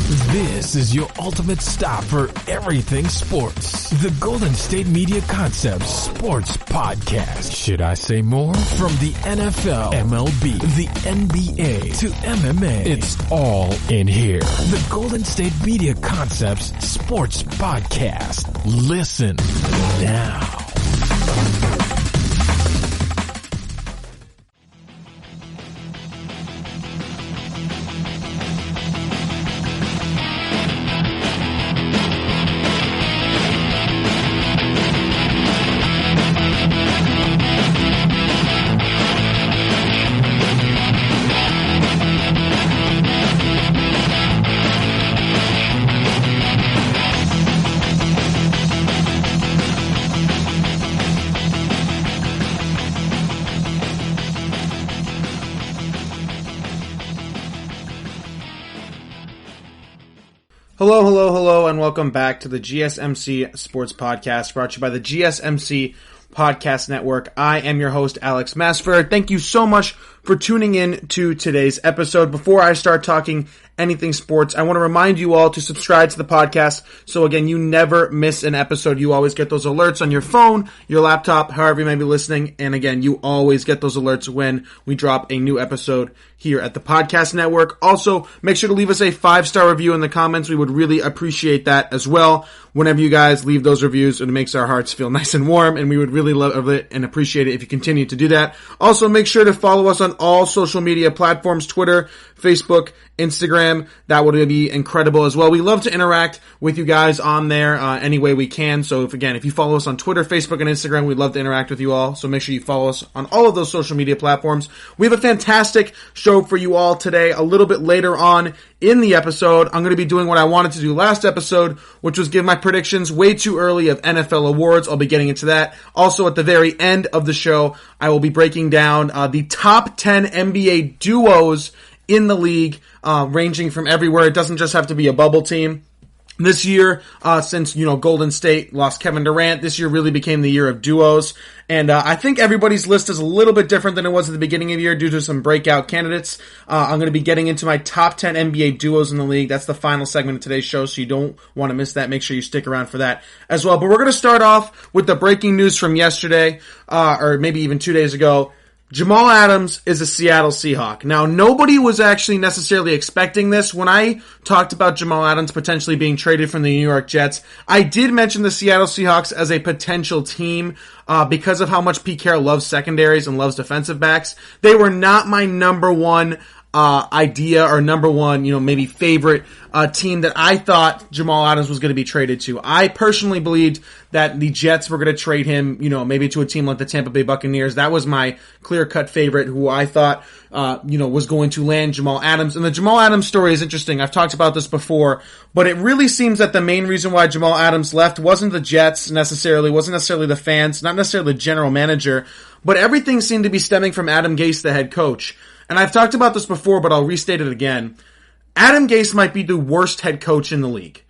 This is your ultimate stop for everything sports. The Golden State Media Concepts Sports Podcast. Should I say more? From the NFL, MLB, the NBA to MMA, it's all in here. The Golden State Media Concepts Sports Podcast. Listen now. Hello, and welcome back to the GSMC Sports Podcast, brought to you by the GSMC Podcast Network. I am your host, Alex Masford. Thank you so much for tuning in to today's episode. Before I start talking anything sports, I want to remind you all to subscribe to the podcast, so again, you never miss an episode. You always get those alerts on your phone, your laptop, however you may be listening, and again, you always get those alerts when we drop a new episode here at the Podcast Network. Also, make sure to leave us a 5-star review in the comments. We would really appreciate that as well. Whenever you guys leave those reviews, it makes our hearts feel nice and warm, and we would really love it and appreciate it if you continue to do that. Also, make sure to follow us on all social media platforms, Twitter, Facebook, Instagram. That would be incredible as well. We love to interact with you guys on there any way we can. So if you follow us on Twitter, Facebook, and Instagram, we'd love to interact with you all. So make sure you follow us on all of those social media platforms. We have a fantastic show for you all today. A little bit later on in the episode, I'm going to be doing what I wanted to do last episode, which was give my predictions way too early of NFL awards. I'll be getting into that. Also, at the very end of the show, I will be breaking down the top 10 NBA duos in the league, ranging from everywhere. It doesn't just have to be a bubble team. This year, since, Golden State lost Kevin Durant, this year really became the year of duos. And I think everybody's list is a little bit different than it was at the beginning of the year due to some breakout candidates. I'm going to be getting into my top 10 NBA duos in the league. That's the final segment of today's show, so you don't want to miss that. Make sure you stick around for that as well. But we're going to start off with the breaking news from yesterday, or maybe even 2 days ago. Jamal Adams is a Seattle Seahawk. Now, nobody was actually necessarily expecting this. When I talked about Jamal Adams potentially being traded from the New York Jets, I did mention the Seattle Seahawks as a potential team because of how much Pete Carroll loves secondaries and loves defensive backs. They were not my number one idea or number one, maybe favorite team that I thought Jamal Adams was going to be traded to. I personally believed that the Jets were going to trade him, maybe to a team like the Tampa Bay Buccaneers. That was my clear-cut favorite who I thought, was going to land Jamal Adams. And the Jamal Adams story is interesting. I've talked about this before, but it really seems that the main reason why Jamal Adams left wasn't the Jets necessarily, wasn't necessarily the fans, not necessarily the general manager, but everything seemed to be stemming from Adam Gase, the head coach. And I've talked about this before, but I'll restate it again. Adam Gase might be the worst head coach in the league.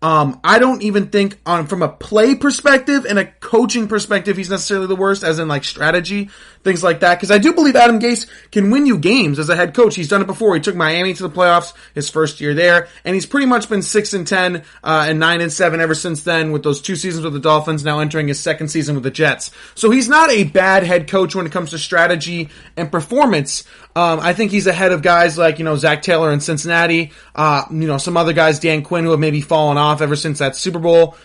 I don't even think from a play perspective and a coaching perspective, he's necessarily the worst, as in like strategy, things like that. Because I do believe Adam Gase can win you games as a head coach. He's done it before. He took Miami to the playoffs his first year there, and he's pretty much been 6-10 and 9-7 ever since then, with those 2 seasons with the Dolphins, now entering his second season with the Jets. So he's not a bad head coach when it comes to strategy and performance. I think he's ahead of guys like, Zach Taylor in Cincinnati, some other guys, Dan Quinn, who have maybe fallen off ever since that Super Bowl.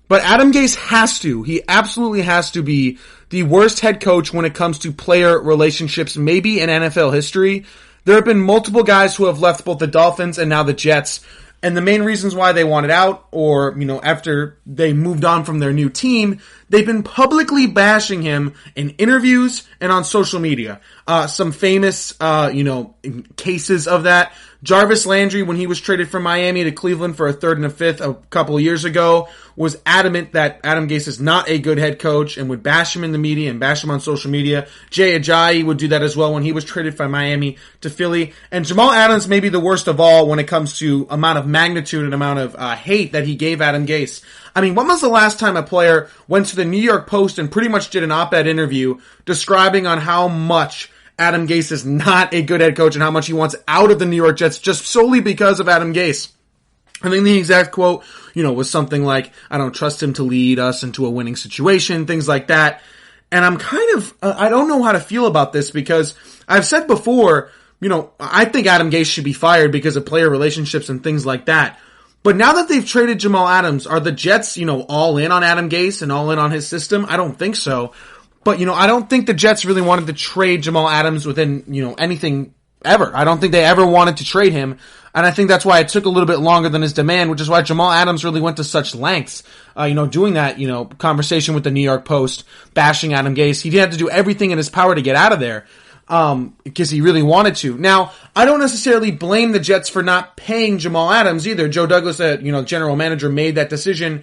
But Adam Gase he absolutely has to be the worst head coach when it comes to player relationships, maybe in NFL history. There have been multiple guys who have left both the Dolphins and now the Jets. And the main reasons why they wanted out, or, after they moved on from their new team, they've been publicly bashing him in interviews and on social media. Some famous, cases of that. Jarvis Landry, when he was traded from Miami to Cleveland for a 3rd and a 5th a couple of years ago, was adamant that Adam Gase is not a good head coach and would bash him in the media and bash him on social media. Jay Ajayi would do that as well when he was traded from Miami to Philly. And Jamal Adams may be the worst of all when it comes to amount of magnitude and amount of hate that he gave Adam Gase. I mean, when was the last time a player went to the New York Post and pretty much did an op-ed interview describing on how much Adam Gase is not a good head coach and how much he wants out of the New York Jets just solely because of Adam Gase? I think the exact quote, was something like, I don't trust him to lead us into a winning situation, things like that. And I'm I don't know how to feel about this because I've said before, I think Adam Gase should be fired because of player relationships and things like that. But now that they've traded Jamal Adams, are the Jets, all in on Adam Gase and all in on his system? I don't think so. But, I don't think the Jets really wanted to trade Jamal Adams within, anything ever. I don't think they ever wanted to trade him. And I think that's why it took a little bit longer than his demand, which is why Jamal Adams really went to such lengths, doing that, conversation with the New York Post, bashing Adam Gase. He had to do everything in his power to get out of there, because he really wanted to. Now, I don't necessarily blame the Jets for not paying Jamal Adams either. Joe Douglas, general manager, made that decision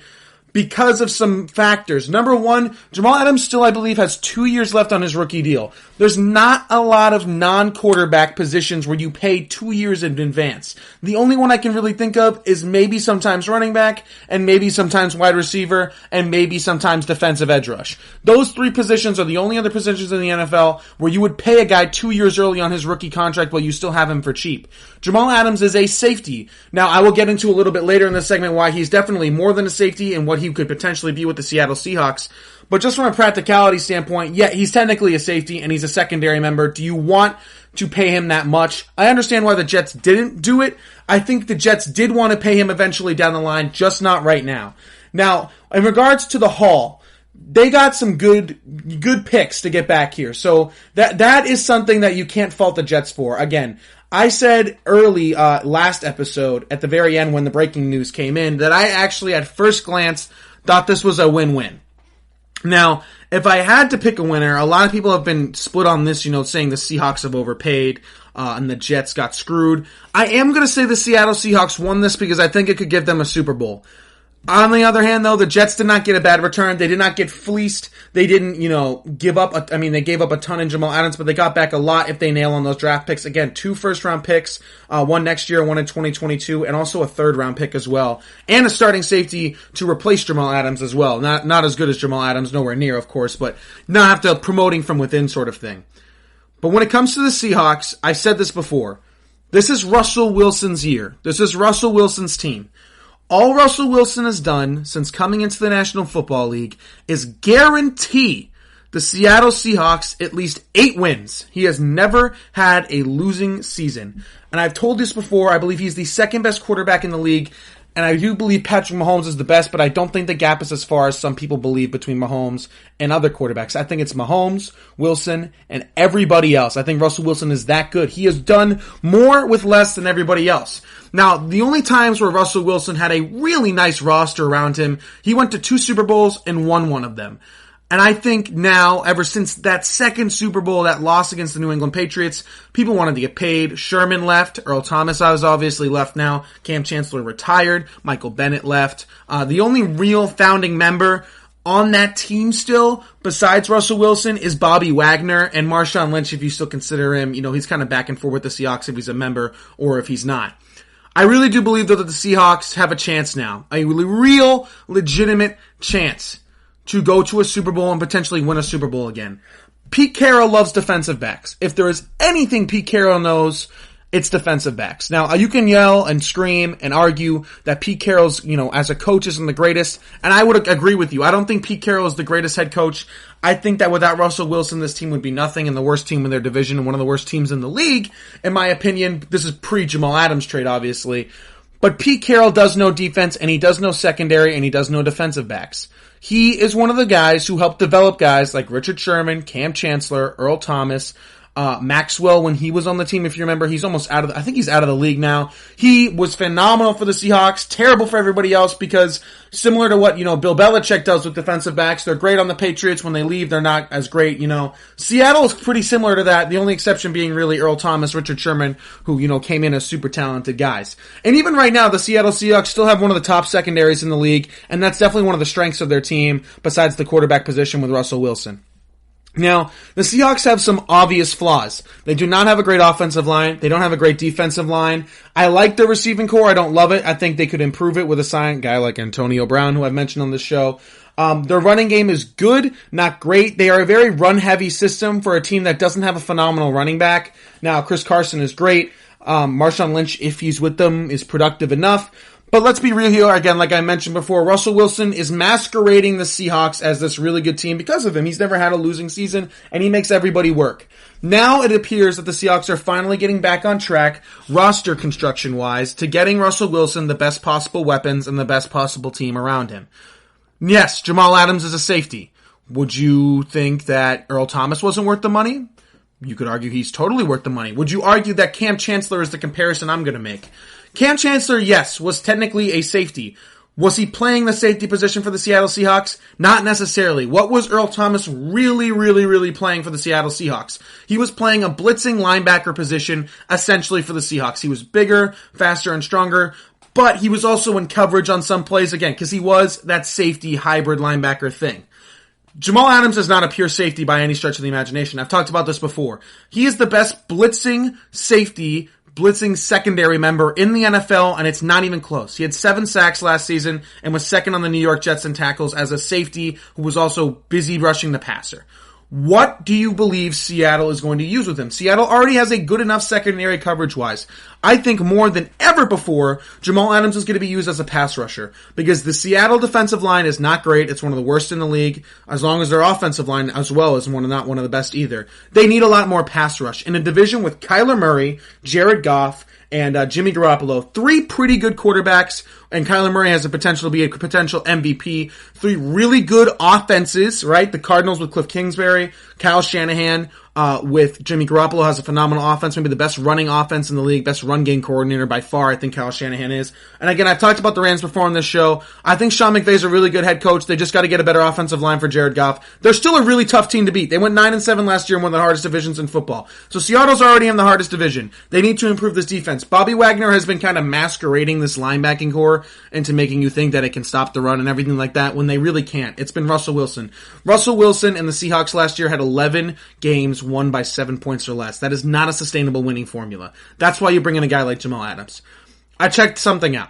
because of some factors. Number one, Jamal Adams still, I believe, has 2 years left on his rookie deal. There's not a lot of non-quarterback positions where you pay 2 years in advance. The only one I can really think of is maybe sometimes running back, and maybe sometimes wide receiver, and maybe sometimes defensive edge rush. Those three positions are the only other positions in the NFL where you would pay a guy 2 years early on his rookie contract while you still have him for cheap. Jamal Adams is a safety. Now, I will get into a little bit later in this segment why he's definitely more than a safety and what he could potentially be with the Seattle Seahawks. But just from a practicality standpoint, yeah, he's technically a safety and he's a secondary member. Do you want to pay him that much? I understand why the Jets didn't do it. I think the Jets did want to pay him eventually down the line, just not right now. Now, in regards to the haul, they got some good picks to get back here. So that is something that you can't fault the Jets for. Again, I said early, last episode, at the very end when the breaking news came in, that I actually at first glance thought this was a win-win. Now, if I had to pick a winner, a lot of people have been split on this, saying the Seahawks have overpaid, and the Jets got screwed. I am going to say the Seattle Seahawks won this because I think it could give them a Super Bowl. On the other hand, though, the Jets did not get a bad return. They did not get fleeced. They didn't, give up. They gave up a ton in Jamal Adams, but they got back a lot if they nail on those draft picks. Again, 2 first-round picks, one next year, one in 2022, and also a third-round pick as well. And a starting safety to replace Jamal Adams as well. Not as good as Jamal Adams, nowhere near, of course, but not have to promoting from within sort of thing. But when it comes to the Seahawks, I said this before. This is Russell Wilson's year. This is Russell Wilson's team. All Russell Wilson has done since coming into the National Football League is guarantee the Seattle Seahawks at least 8 wins. He has never had a losing season. And I've told this before, I believe he's the second best quarterback in the league. And I do believe Patrick Mahomes is the best, but I don't think the gap is as far as some people believe between Mahomes and other quarterbacks. I think it's Mahomes, Wilson, and everybody else. I think Russell Wilson is that good. He has done more with less than everybody else. Now, the only times where Russell Wilson had a really nice roster around him, he went to 2 Super Bowls and won one of them. And I think now, ever since that second Super Bowl, that loss against the New England Patriots, people wanted to get paid. Sherman left. Earl Thomas is obviously left now. Cam Chancellor retired. Michael Bennett left. The only real founding member on that team still, besides Russell Wilson, is Bobby Wagner and Marshawn Lynch, if you still consider him. He's kind of back and forth with the Seahawks if he's a member or if he's not. I really do believe, though, that the Seahawks have a chance now. A real, legitimate chance to go to a Super Bowl and potentially win a Super Bowl again. Pete Carroll loves defensive backs. If there is anything Pete Carroll knows, it's defensive backs. Now, you can yell and scream and argue that Pete Carroll's, as a coach isn't the greatest, and I would agree with you. I don't think Pete Carroll is the greatest head coach. I think that without Russell Wilson, this team would be nothing and the worst team in their division and one of the worst teams in the league, in my opinion. This is pre-Jamal Adams trade, obviously. But Pete Carroll does know defense, and he does know secondary, and he does know defensive backs. He is one of the guys who helped develop guys like Richard Sherman, Cam Chancellor, Earl Thomas, Maxwell when he was on the team. If you remember, he's almost I think he's out of the league now. He was phenomenal for the Seahawks, terrible for everybody else because similar to what, Bill Belichick does with defensive backs, they're great on the Patriots. When they leave, they're not as great, Seattle is pretty similar to that. The only exception being really Earl Thomas, Richard Sherman, who, came in as super talented guys. And even right now, the Seattle Seahawks still have one of the top secondaries in the league, and that's definitely one of the strengths of their team besides the quarterback position with Russell Wilson. Now, the Seahawks have some obvious flaws. They do not have a great offensive line. They don't have a great defensive line. I like their receiving core. I don't love it. I think they could improve it with a signed guy like Antonio Brown, who I've mentioned on this show. Their running game is good, not great. They are a very run-heavy system for a team that doesn't have a phenomenal running back. Now, Chris Carson is great. Marshawn Lynch, if he's with them, is productive enough. But let's be real here. Again, like I mentioned before, Russell Wilson is masquerading the Seahawks as this really good team because of him. He's never had a losing season, and he makes everybody work. Now it appears that the Seahawks are finally getting back on track, roster construction-wise, to getting Russell Wilson the best possible weapons and the best possible team around him. Yes, Jamal Adams is a safety. Would you think that Earl Thomas wasn't worth the money? You could argue he's totally worth the money. Would you argue that Cam Chancellor is the comparison I'm going to make? Cam Chancellor, yes, was technically a safety. Was he playing the safety position for the Seattle Seahawks? Not necessarily. What was Earl Thomas really playing for the Seattle Seahawks? He was playing a blitzing linebacker position essentially for the Seahawks. He was bigger, faster, and stronger, but he was also in coverage on some plays again because he was that safety hybrid linebacker thing. Jamal Adams is not a pure safety by any stretch of the imagination. I've talked about this before. He is the best blitzing safety, blitzing secondary member in the NFL, and it's not even close. He had 7 sacks last season and was second on the New York Jets in tackles as a safety who was also busy rushing the passer. What do you believe Seattle is going to use with him? Seattle already has a good enough secondary coverage-wise. I think more than ever before, Jamal Adams is going to be used as a pass rusher because the Seattle defensive line is not great. It's one of the worst in the league, as long as their offensive line as well is not one of the best either. They need a lot more pass rush. In a division with Kyler Murray, Jared Goff, and Jimmy Garoppolo, 3 pretty good quarterbacks, and Kyler Murray has the potential to be a potential MVP. 3 really good offenses, right? The Cardinals with Cliff Kingsbury, Kyle Shanahan with Jimmy Garoppolo has a phenomenal offense, maybe the best running offense in the league, best run game coordinator by far, I think Kyle Shanahan is. And again, I've talked about the Rams before on this show. I think Sean McVay's a really good head coach. They just got to get a better offensive line for Jared Goff. They're still a really tough team to beat. They went 9-7 last year in one of the hardest divisions in football. So Seattle's already in the hardest division. They need to improve this defense. Bobby Wagner has been kind of masquerading this linebacking core into making you think that it can stop the run and everything like that when they really can't. It's been Russell Wilson. Russell Wilson and the Seahawks last year had 11 games won by 7 points or less. That is not a sustainable winning formula. That's why you bring in a guy like Jamal Adams. I checked something out.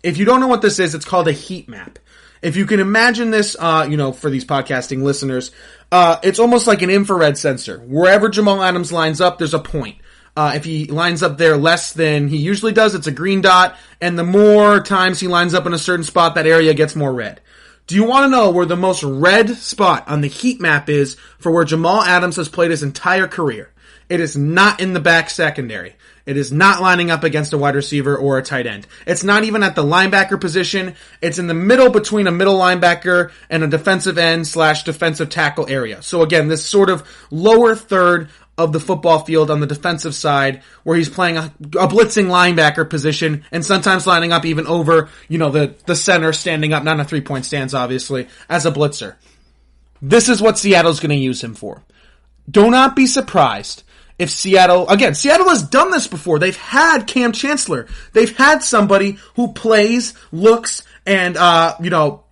If you don't know what this is, it's called a heat map. If you can imagine this, for these podcasting listeners, it's almost like an infrared sensor. Wherever Jamal Adams lines up, there's a point. If he lines up there less than he usually does, it's a green dot, and the more times he lines up in a certain spot, that area gets more red. Do you want to know where the most red spot on the heat map is for where Jamal Adams has played his entire career? It is not in the back secondary. It is not lining up against a wide receiver or a tight end. It's not even at the linebacker position. It's in the middle between a middle linebacker and a defensive end / defensive tackle area. So again, this sort of lower third of the football field on the defensive side where he's playing a blitzing linebacker position and sometimes lining up even over, the center standing up, not in a 3-point stance, obviously, as a blitzer. This is what Seattle's going to use him for. Do not be surprised if Seattle has done this before. They've had Cam Chancellor. They've had somebody who plays, looks, and,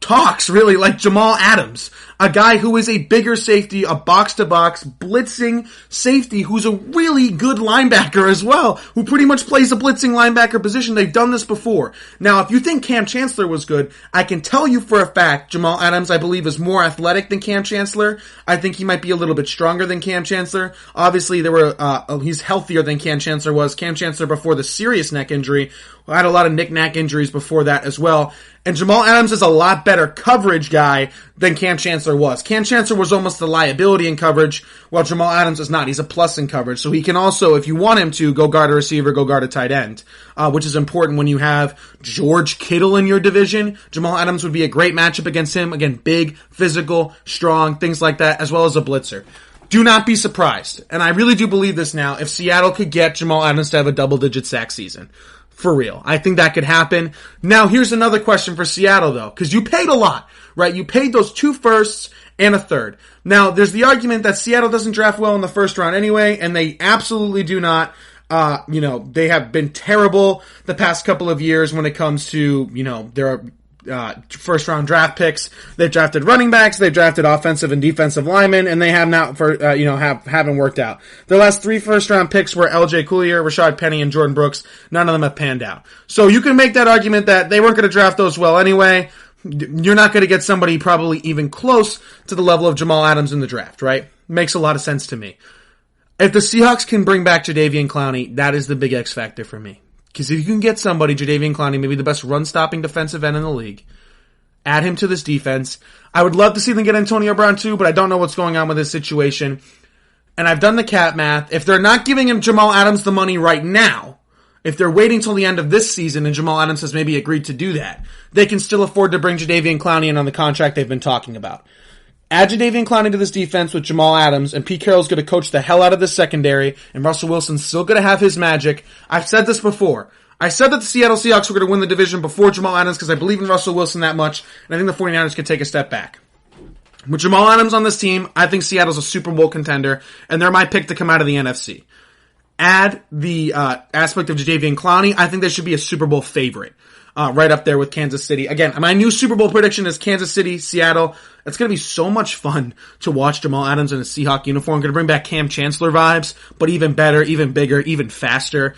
talks really like Jamal Adams. A guy who is a bigger safety, a box-to-box, blitzing safety who's a really good linebacker as well, who pretty much plays a blitzing linebacker position. They've done this before. Now, if you think Cam Chancellor was good, I can tell you for a fact Jamal Adams, I believe, is more athletic than Cam Chancellor. I think he might be a little bit stronger than Cam Chancellor. Obviously, he's healthier than Cam Chancellor was. Cam Chancellor, before the serious neck injury, had a lot of knick-knack injuries before that as well. And Jamal Adams is a lot better coverage guy than Cam Chancellor was. Cam Chancellor was almost a liability in coverage, while Jamal Adams is not. He's a plus in coverage. So he can also, if you want him to, go guard a receiver, go guard a tight end, which is important when you have George Kittle in your division. Jamal Adams would be a great matchup against him. Again, big, physical, strong, things like that, as well as a blitzer. Do not be surprised, and I really do believe this now, if Seattle could get Jamal Adams to have a double-digit sack season. For real. I think that could happen. Now, here's another question for Seattle, though, because you paid a lot, right? You paid those 2 firsts and a third. Now, there's the argument that Seattle doesn't draft well in the first round anyway, and they absolutely do not. They have been terrible the past couple of years when it comes to, their first round draft picks. They've drafted running backs, they've drafted offensive and defensive linemen, and they have not haven't worked out. Their last 3 first round picks were LJ Collier, Rashad Penny, and Jordan Brooks. None of them have panned out. So you can make that argument that they weren't going to draft those well anyway. You're not going to get somebody probably even close to the level of Jamal Adams in the draft, right? Makes a lot of sense to me. If the Seahawks can bring back Jadeveon Clowney, that is the big X factor for me. Because if you can get somebody, Jadeveon Clowney, maybe the best run-stopping defensive end in the league, add him to this defense. I would love to see them get Antonio Brown too, but I don't know what's going on with his situation. And I've done the cap math. If they're not giving him Jamal Adams the money right now, if they're waiting till the end of this season and Jamal Adams has maybe agreed to do that, they can still afford to bring Jadeveon Clowney in on the contract they've been talking about. Add Jadeveon Clowney to this defense with Jamal Adams, and Pete Carroll's going to coach the hell out of this secondary, and Russell Wilson's still going to have his magic. I've said this before. I said that the Seattle Seahawks were going to win the division before Jamal Adams because I believe in Russell Wilson that much, and I think the 49ers could take a step back. With Jamal Adams on this team, I think Seattle's a Super Bowl contender, and they're my pick to come out of the NFC. Add the aspect of Jadeveon Clowney, I think they should be a Super Bowl favorite. Right up there with Kansas City. Again, my new Super Bowl prediction is Kansas City, Seattle. It's going to be so much fun to watch Jamal Adams in a Seahawk uniform. Going to bring back Cam Chancellor vibes, but even better, even bigger, even faster,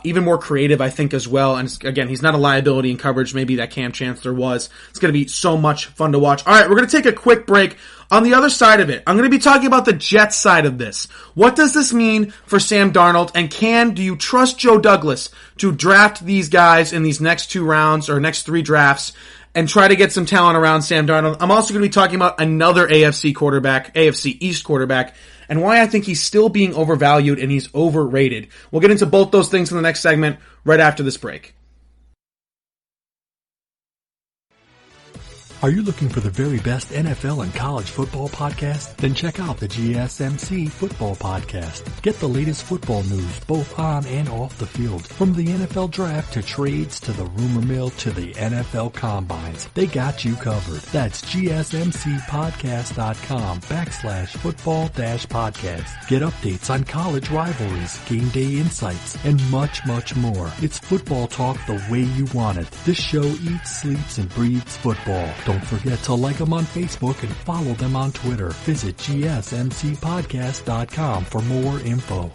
even more creative, I think, as well. And again, he's not a liability in coverage, maybe that Cam Chancellor was. It's going to be so much fun to watch. All right, we're going to take a quick break. On the other side of it, I'm going to be talking about the Jets side of this. What does this mean for Sam Darnold? And do you trust Joe Douglas to draft these guys in these next 2 rounds or next 3 drafts and try to get some talent around Sam Darnold? I'm also going to be talking about another AFC East quarterback, and why I think he's still being overvalued and he's overrated. We'll get into both those things in the next segment right after this break. Are you looking for the very best NFL and college football podcast? Then check out the GSMC Football Podcast. Get the latest football news both on and off the field. From the NFL Draft to trades to the rumor mill to the NFL Combines. They got you covered. That's GSMCpodcast.com/football-podcast. Get updates on college rivalries, game day insights, and much, much more. It's football talk the way you want it. This show eats, sleeps, and breathes football. Don't forget to like them on Facebook and follow them on Twitter. Visit GSMCpodcast.com for more info.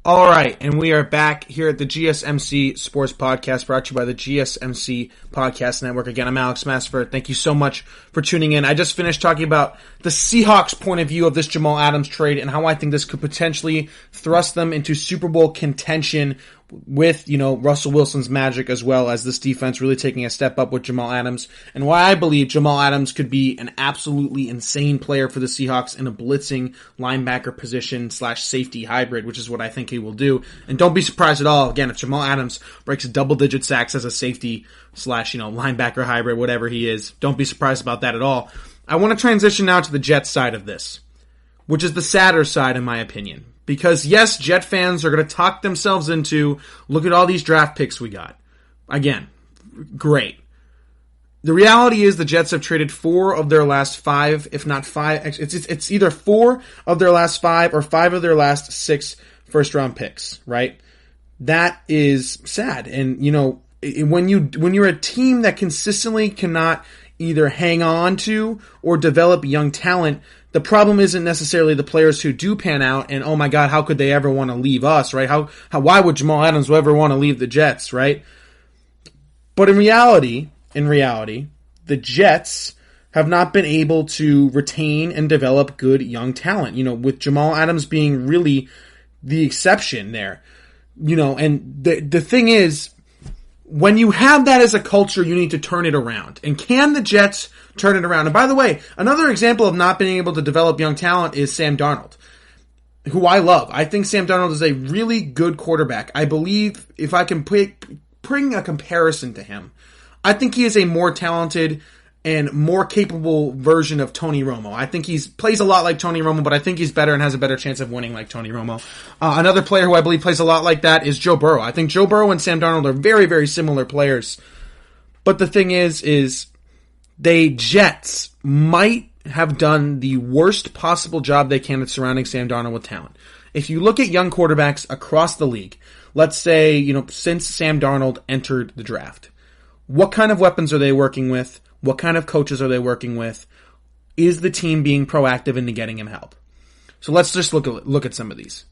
All right, and we are back here at the GSMC Sports Podcast, brought to you by the GSMC Podcast Network. Again, I'm Alex Massford. Thank you so much for tuning in. I just finished talking about the Seahawks' point of view of this Jamal Adams trade and how I think this could potentially thrust them into Super Bowl contention with, Russell Wilson's magic, as well as this defense really taking a step up with Jamal Adams, and why I believe Jamal Adams could be an absolutely insane player for the Seahawks in a blitzing linebacker position / safety hybrid, which is what I think he will do. And don't be surprised at all, again, if Jamal Adams breaks double-digit sacks as a safety / linebacker hybrid, whatever he is. Don't be surprised about that at all. I want to transition now to the Jets side of this, which is the sadder side in my opinion. Because yes, Jet fans are going to talk themselves into, look at all these draft picks we got. Again, great. The reality is the Jets have traded 4 of their last 5, if not 5. It's either 4 of their last 5 or 5 of their last 6 first-round picks, right? That is sad. And, when you're a team that consistently cannot either hang on to or develop young talent, the problem isn't necessarily the players who do pan out and, oh my God, how could they ever want to leave us, right? Why would Jamal Adams ever want to leave the Jets, right? But in reality, the Jets have not been able to retain and develop good young talent, with Jamal Adams being really the exception there, and the thing is, when you have that as a culture, you need to turn it around. And can the Jets turn it around? And by the way, another example of not being able to develop young talent is Sam Darnold, who I love. I think Sam Darnold is a really good quarterback. I believe if I can bring a comparison to him, I think he is a more talented and more capable version of Tony Romo. I think he plays a lot like Tony Romo, but I think he's better and has a better chance of winning like Tony Romo. Another player who I believe plays a lot like that is Joe Burrow. I think Joe Burrow and Sam Darnold are very, very similar players. But the thing is they Jets might have done the worst possible job they can at surrounding Sam Darnold with talent. If you look at young quarterbacks across the league, let's say, since Sam Darnold entered the draft, what kind of weapons are they working with? What kind of coaches are they working with? Is the team being proactive into getting him help? So let's just look at some of these.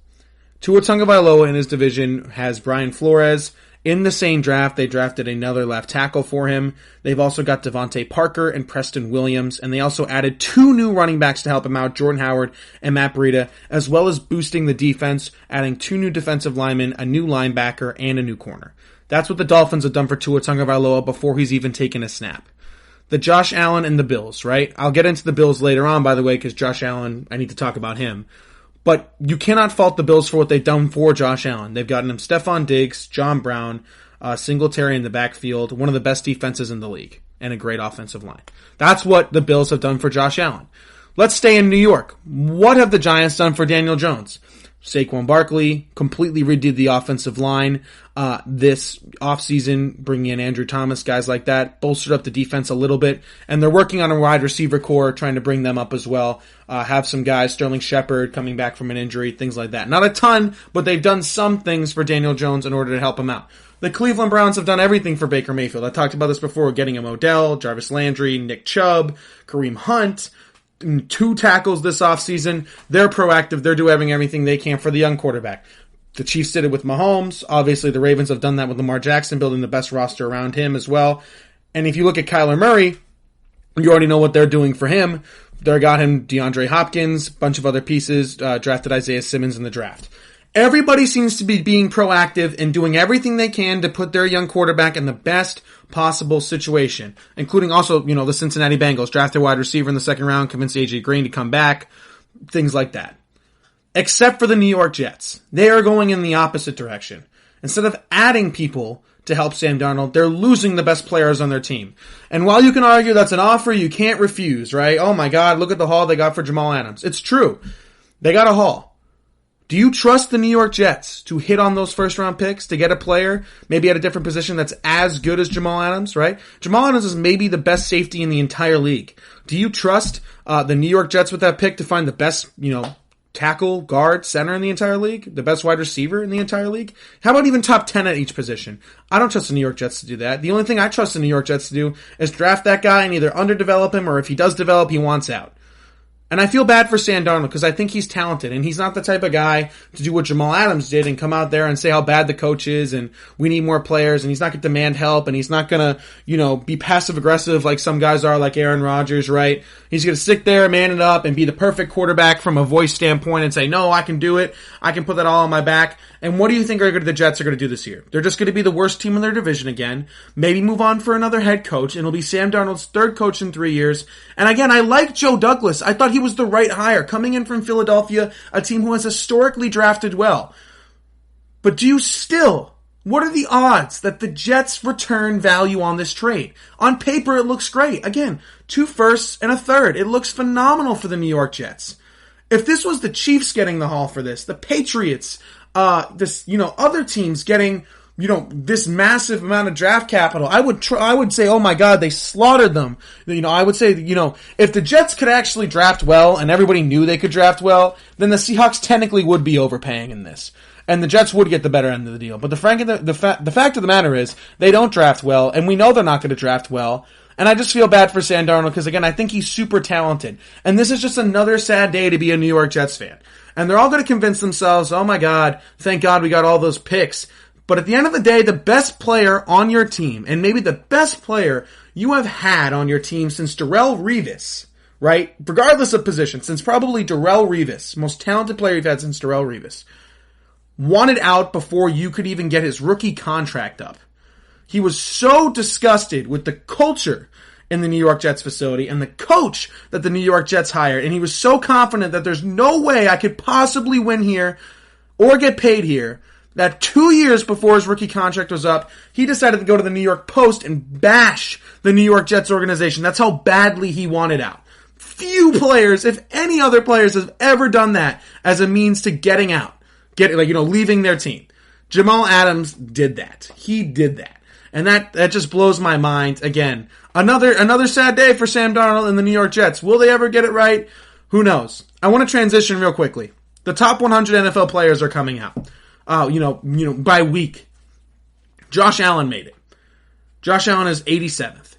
Tua Tagovailoa in his division has Brian Flores. In the same draft, they drafted another left tackle for him. They've also got Devontae Parker and Preston Williams, and they also added 2 new running backs to help him out, Jordan Howard and Matt Breida, as well as boosting the defense, adding 2 new defensive linemen, a new linebacker, and a new corner. That's what the Dolphins have done for Tua Tagovailoa before he's even taken a snap. The Josh Allen and the Bills, right? I'll get into the Bills later on, by the way, because Josh Allen, I need to talk about him. But you cannot fault the Bills for what they've done for Josh Allen. They've gotten him Stephon Diggs, John Brown, Singletary in the backfield, one of the best defenses in the league, and a great offensive line. That's what the Bills have done for Josh Allen. Let's stay in New York. What have the Giants done for Daniel Jones? Saquon Barkley completely redid the offensive line this offseason, bringing in Andrew Thomas, guys like that, bolstered up the defense a little bit, and they're working on a wide receiver core, trying to bring them up as well. Have some guys, Sterling Shepard coming back from an injury, things like that. Not a ton, but they've done some things for Daniel Jones in order to help him out. The Cleveland Browns have done everything for Baker Mayfield. I talked about this before, getting him Odell, Jarvis Landry, Nick Chubb, Kareem Hunt, 2 tackles this offseason. They're proactive. They're doing everything they can for the young quarterback. The Chiefs did it with Mahomes. Obviously, the Ravens have done that with Lamar Jackson, building the best roster around him as well. And if you look at Kyler Murray, you already know what they're doing for him. They got him DeAndre Hopkins, bunch of other pieces, drafted Isaiah Simmons in the draft. Everybody seems to be being proactive and doing everything they can to put their young quarterback in the best possible situation, including also, the Cincinnati Bengals drafted wide receiver in the second round, convinced AJ Green to come back, things like that. Except for the New York Jets. They are going in the opposite direction. Instead of adding people to help Sam Darnold, they're losing the best players on their team. And while you can argue that's an offer you can't refuse, right? Oh my God, look at the haul they got for Jamal Adams. It's true. They got a haul. Do you trust the New York Jets to hit on those first-round picks to get a player, maybe at a different position that's as good as Jamal Adams, right? Jamal Adams is maybe the best safety in the entire league. Do you trust the New York Jets with that pick to find the best, tackle, guard, center in the entire league? The best wide receiver in the entire league? How about even top 10 at each position? I don't trust the New York Jets to do that. The only thing I trust the New York Jets to do is draft that guy and either underdevelop him, or if he does develop, he wants out. And I feel bad for Sam Darnold because I think he's talented, and he's not the type of guy to do what Jamal Adams did and come out there and say how bad the coach is and we need more players, and he's not going to demand help, and he's not going to, be passive aggressive like some guys are, like Aaron Rodgers, right? He's going to sit there, man it up, and be the perfect quarterback from a voice standpoint and say, no, I can do it. I can put that all on my back. And what do you think the Jets are going to do this year? They're just going to be the worst team in their division again. Maybe move on for another head coach, and it'll be Sam Darnold's 3rd coach in 3 years. And again, I like Joe Douglas. I thought he was the right hire, coming in from Philadelphia, a team who has historically drafted well. But what are the odds that the Jets return value on this trade? On paper, it looks great. Again, 2 firsts and a 3rd. It looks phenomenal for the New York Jets. If this was the Chiefs getting the haul for this, the Patriots, other teams getting, this massive amount of draft capital, I would say, oh my God, they slaughtered them. I would say, if the Jets could actually draft well and everybody knew they could draft well, then the Seahawks technically would be overpaying in this. And the Jets would get the better end of the deal. But the fact of the matter is, they don't draft well, and we know they're not going to draft well. And I just feel bad for Sam Darnold because, again, I think he's super talented. And this is just another sad day to be a New York Jets fan. And they're all going to convince themselves, oh my God, thank God we got all those picks. But at the end of the day, the best player on your team, and maybe the best player you have had on your team since Darrelle Revis, right? Regardless of position, since probably Darrelle Revis, most talented player you've had since Darrelle Revis, wanted out before you could even get his rookie contract up. He was so disgusted with the culture in the New York Jets facility and the coach that the New York Jets hired, and he was so confident that there's no way I could possibly win here or get paid here, that 2 years before his rookie contract was up, he decided to go to the New York Post and bash the New York Jets organization. That's how badly he wanted out. Few players, if any other players, have ever done that as a means to getting out. Leaving their team. Jamal Adams did that. He did that. And that just blows my mind. Again, another sad day for Sam Darnold and the New York Jets. Will they ever get it right? Who knows? I want to transition real quickly. The top 100 NFL players are coming out. By week. Josh Allen made it. Josh Allen is 87th.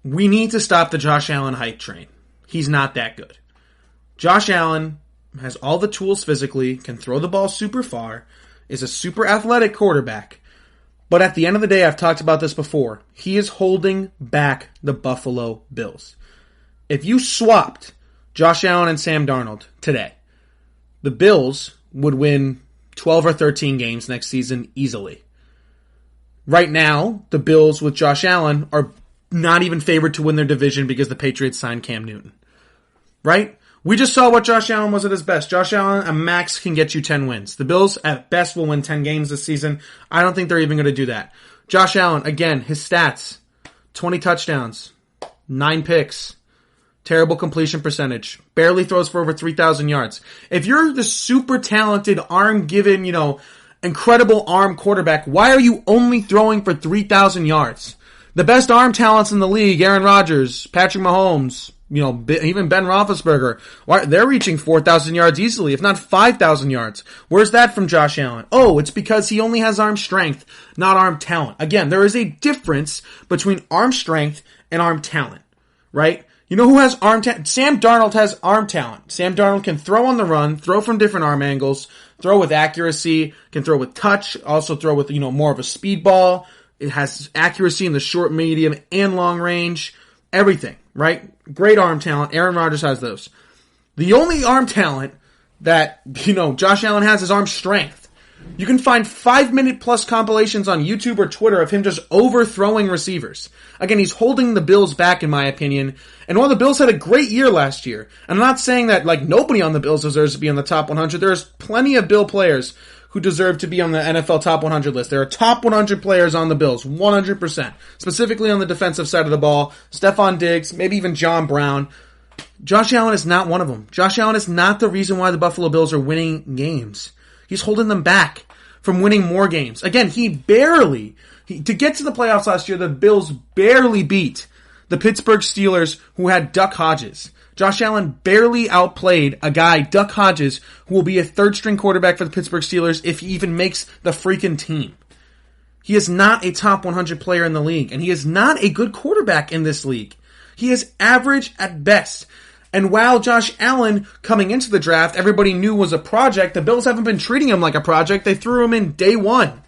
We need to stop the Josh Allen hype train. He's not that good. Josh Allen has all the tools physically, can throw the ball super far, is a super athletic quarterback. But at the end of the day, I've talked about this before, he is holding back the Buffalo Bills. If you swapped Josh Allen and Sam Darnold today, the Bills would win 12 or 13 games next season easily. Right now, the Bills with Josh Allen are not even favored to win their division because the Patriots signed Cam Newton. Right? We just saw what Josh Allen was at his best. Josh Allen, a max, can get you 10 wins. The Bills, at best, will win 10 games this season. I don't think they're even going to do that. Josh Allen, again, his stats, 20 touchdowns, 9 picks, terrible completion percentage, barely throws for over 3,000 yards. If you're the super talented, arm-given, incredible arm quarterback, why are you only throwing for 3,000 yards? The best arm talents in the league, Aaron Rodgers, Patrick Mahomes, even Ben Roethlisberger, they're reaching 4,000 yards easily, if not 5,000 yards. Where's that from Josh Allen? Oh, it's because he only has arm strength, not arm talent. Again, there is a difference between arm strength and arm talent, right? You know who has arm talent? Sam Darnold has arm talent. Sam Darnold can throw on the run, throw from different arm angles, throw with accuracy, can throw with touch, also throw with, more of a speed ball. It has accuracy in the short, medium, and long range. Everything, right? Great arm talent. Aaron Rodgers has those. The only arm talent that, Josh Allen has is arm strength. You can find 5-minute plus compilations on YouTube or Twitter of him just overthrowing receivers. Again, he's holding the Bills back, in my opinion. And while the Bills had a great year last year, and I'm not saying that, nobody on the Bills deserves to be on the top 100. There's plenty of Bill players who deserve to be on the NFL top 100 list. There are top 100 players on the Bills, 100%. Specifically on the defensive side of the ball. Stephon Diggs, maybe even John Brown. Josh Allen is not one of them. Josh Allen is not the reason why the Buffalo Bills are winning games. He's holding them back from winning more games. Again, to get to the playoffs last year, the Bills barely beat the Pittsburgh Steelers, who had Duck Hodges. Josh Allen barely outplayed a guy, Duck Hodges, who will be a third-string quarterback for the Pittsburgh Steelers if he even makes the freaking team. He is not a top 100 player in the league, and he is not a good quarterback in this league. He is average at best. And while Josh Allen, coming into the draft, everybody knew was a project, the Bills haven't been treating him like a project. They threw him in day one.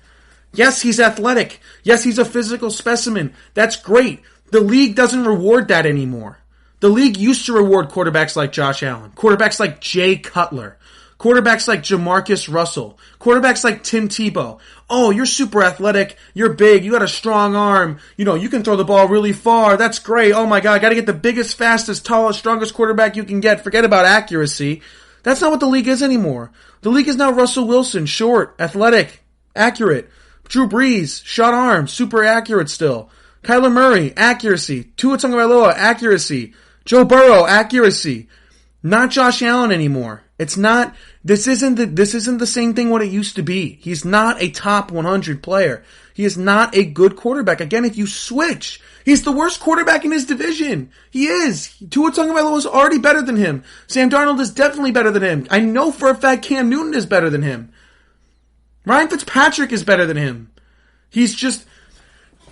Yes, he's athletic. Yes, he's a physical specimen. That's great. The league doesn't reward that anymore. The league used to reward quarterbacks like Josh Allen, quarterbacks like Jay Cutler, quarterbacks like Jamarcus Russell, quarterbacks like Tim Tebow. Oh, you're super athletic, you're big, you got a strong arm, you can throw the ball really far, that's great, oh my god, I gotta get the biggest, fastest, tallest, strongest quarterback you can get, forget about accuracy. That's not what the league is anymore. The league is now Russell Wilson, short, athletic, accurate. Drew Brees, short arm, super accurate still. Kyler Murray, accuracy. Tua Tagovailoa, accuracy. Joe Burrow, accuracy. Not Josh Allen anymore. It's not, this isn't the same thing what it used to be. He's not a top 100 player. He is not a good quarterback. Again, if you switch, he's the worst quarterback in his division. He is. Tua Tagovailoa is already better than him. Sam Darnold is definitely better than him. I know for a fact Cam Newton is better than him. Ryan Fitzpatrick is better than him. He's just,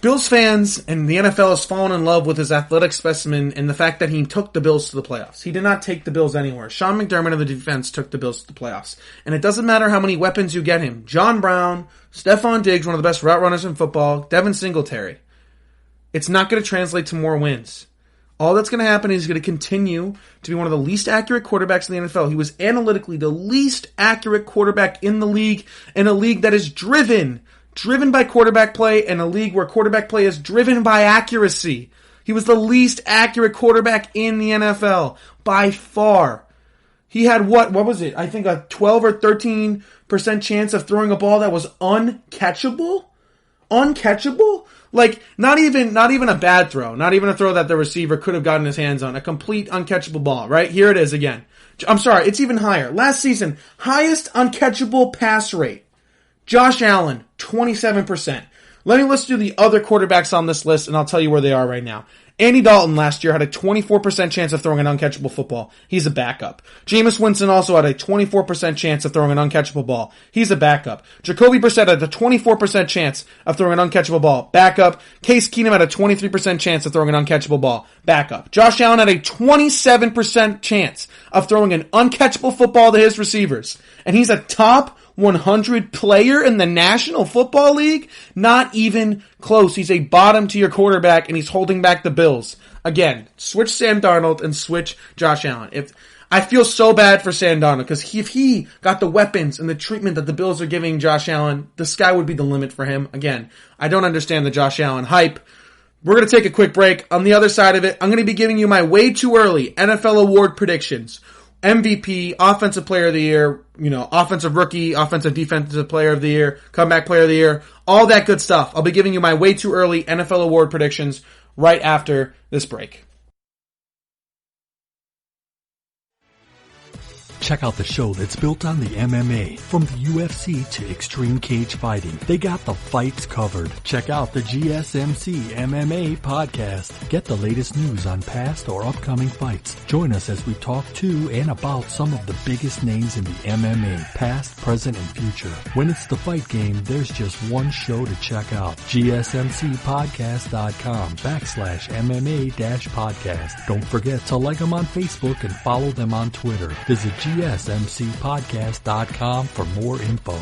Bills fans and the NFL has fallen in love with his athletic specimen and the fact that he took the Bills to the playoffs. He did not take the Bills anywhere. Sean McDermott of the defense took the Bills to the playoffs. And it doesn't matter how many weapons you get him. John Brown, Stephon Diggs, one of the best route runners in football, Devin Singletary. It's not going to translate to more wins. All that's going to happen is he's going to continue to be one of the least accurate quarterbacks in the NFL. He was analytically the least accurate quarterback in a league that is driven by quarterback play, and a league where quarterback play is driven by accuracy. He was the least accurate quarterback in the NFL by far. He had what was it? I think a 12 or 13% chance of throwing a ball that was uncatchable? Uncatchable? Like, not even a bad throw. Not even a throw that the receiver could have gotten his hands on. A complete uncatchable ball, right? Here it is again. I'm sorry, it's even higher. Last season, highest uncatchable pass rate. Josh Allen, 27%. Let's do the other quarterbacks on this list, and I'll tell you where they are right now. Andy Dalton last year had a 24% chance of throwing an uncatchable football. He's a backup. Jameis Winston also had a 24% chance of throwing an uncatchable ball. He's a backup. Jacoby Brissett had a 24% chance of throwing an uncatchable ball. Backup. Case Keenum had a 23% chance of throwing an uncatchable ball. Backup. Josh Allen had a 27% chance of throwing an uncatchable football to his receivers. And he's a top 100 player in the National Football League? Not even close. He's a bottom tier quarterback and he's holding back the Bills. Again, switch Sam Darnold and switch Josh Allen. I feel so bad for Sam Darnold because if he got the weapons and the treatment that the Bills are giving Josh Allen, the sky would be the limit for him. Again, I don't understand the Josh Allen hype. We're going to take a quick break. On the other side of it, I'm going to be giving you my way too early NFL award predictions. MVP, Offensive Player of the Year, Offensive Rookie, Offensive Defensive Player of the Year, Comeback Player of the Year, all that good stuff. I'll be giving you my way too early NFL award predictions right after this break. Check out the show that's built on the MMA. From the UFC to extreme cage fighting, they got the fights covered. Check out the GSMC MMA podcast. Get the latest news on past or upcoming fights. Join us as we talk to and about some of the biggest names in the MMA, past, present, and future. When it's the fight game, there's just one show to check out. GSMCpodcast.com/MMA-podcast. Don't forget to like them on Facebook and follow them on Twitter. Visit GSMCpodcast.com for more info.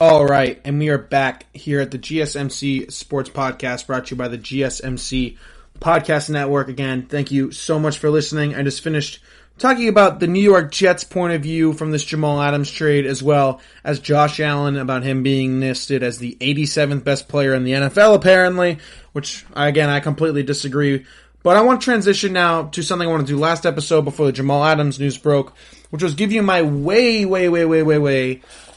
All right, and we are back here at the GSMC Sports Podcast, brought to you by the GSMC Podcast Network. Again, thank you so much for listening. I just finished talking about the New York Jets' point of view from this Jamal Adams trade, as well as Josh Allen, about him being listed as the 87th best player in the NFL, apparently, which, again, I completely disagree. But I want to transition now to something I wanted to do last episode before the Jamal Adams news broke, which was give you my way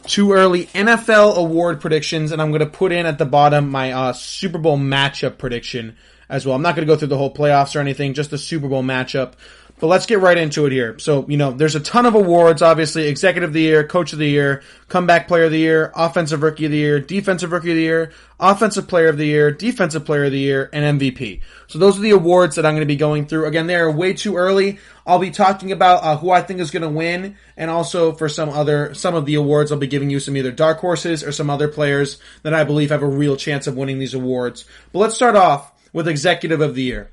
too early NFL award predictions, and I'm going to put in at the bottom my Super Bowl matchup prediction as well. I'm not going to go through the whole playoffs or anything, just the Super Bowl matchup. But let's get right into it here. So, there's a ton of awards, obviously. Executive of the Year, Coach of the Year, Comeback Player of the Year, Offensive Rookie of the Year, Defensive Rookie of the Year, Offensive Player of the Year, Defensive Player of the Year, and MVP. So those are the awards that I'm going to be going through. Again, they are way too early. I'll be talking about who I think is going to win, and also for some of the awards, I'll be giving you some either dark horses or some other players that I believe have a real chance of winning these awards. But let's start off with Executive of the Year.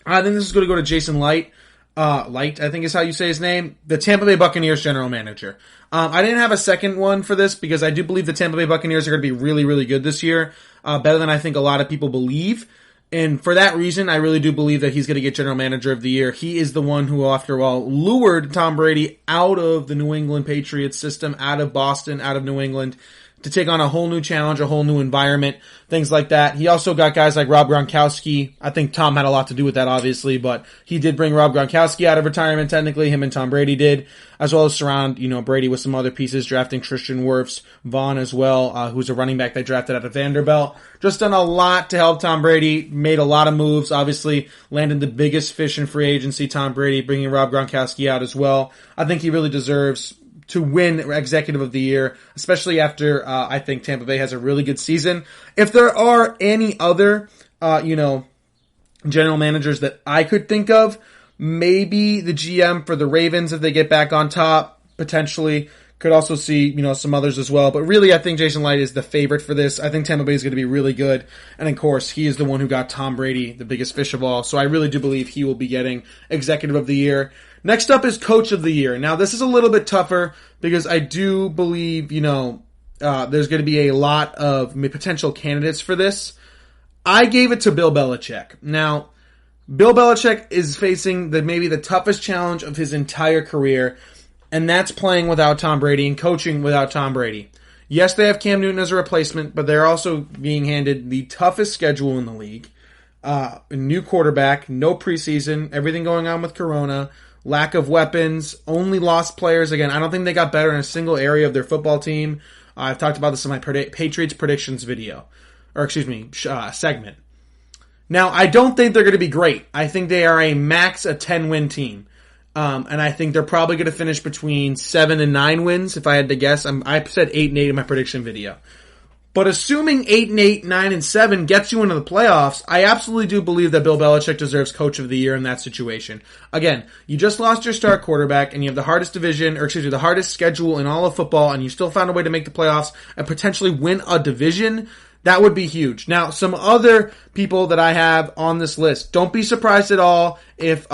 I think this is going to go to Jason Licht. Light, I think is how you say his name, the Tampa Bay Buccaneers general manager. I didn't have a second one for this because I do believe the Tampa Bay Buccaneers are going to be really, really good this year, better than I think a lot of people believe. And for that reason, I really do believe that he's going to get general manager of the year. He is the one who, after all, lured Tom Brady out of the New England Patriots system, out of Boston, out of New England, to take on a whole new challenge, a whole new environment, things like that. He also got guys like Rob Gronkowski. I think Tom had a lot to do with that, obviously, but he did bring Rob Gronkowski out of retirement, technically. Him and Tom Brady did, as well as surround, Brady with some other pieces, drafting Tristan Wirfs, Vaughn as well, who's a running back they drafted out of Vanderbilt. Just done a lot to help Tom Brady, made a lot of moves, obviously landed the biggest fish in free agency, Tom Brady, bringing Rob Gronkowski out as well. I think he really deserves to win Executive of the Year, especially after I think Tampa Bay has a really good season. If there are any other, general managers that I could think of, maybe the GM for the Ravens if they get back on top, potentially. Could also see, some others as well. But really, I think Jason Licht is the favorite for this. I think Tampa Bay is going to be really good. And of course, he is the one who got Tom Brady, the biggest fish of all. So I really do believe he will be getting Executive of the Year. Next up is Coach of the Year. Now, this is a little bit tougher because I do believe, there's going to be a lot of potential candidates for this. I gave it to Bill Belichick. Now, Bill Belichick is facing maybe the toughest challenge of his entire career, and that's playing without Tom Brady and coaching without Tom Brady. Yes, they have Cam Newton as a replacement, but they're also being handed the toughest schedule in the league. A new quarterback, no preseason, everything going on with Corona, lack of weapons, only lost players. Again, I don't think they got better in a single area of their football team. I've talked about this in my Patriots predictions segment. Now, I don't think they're going to be great. I think they are a 10-win team. And I think they're probably going to finish between 7 and 9 wins, if I had to guess. I said 8-8 in my prediction video. But assuming 8-8, 9-7 gets you into the playoffs, I absolutely do believe that Bill Belichick deserves Coach of the Year in that situation. Again, you just lost your star quarterback, and you have the hardest the hardest schedule in all of football, and you still found a way to make the playoffs and potentially win a division. That would be huge. Now, some other people that I have on this list, don't be surprised at all if,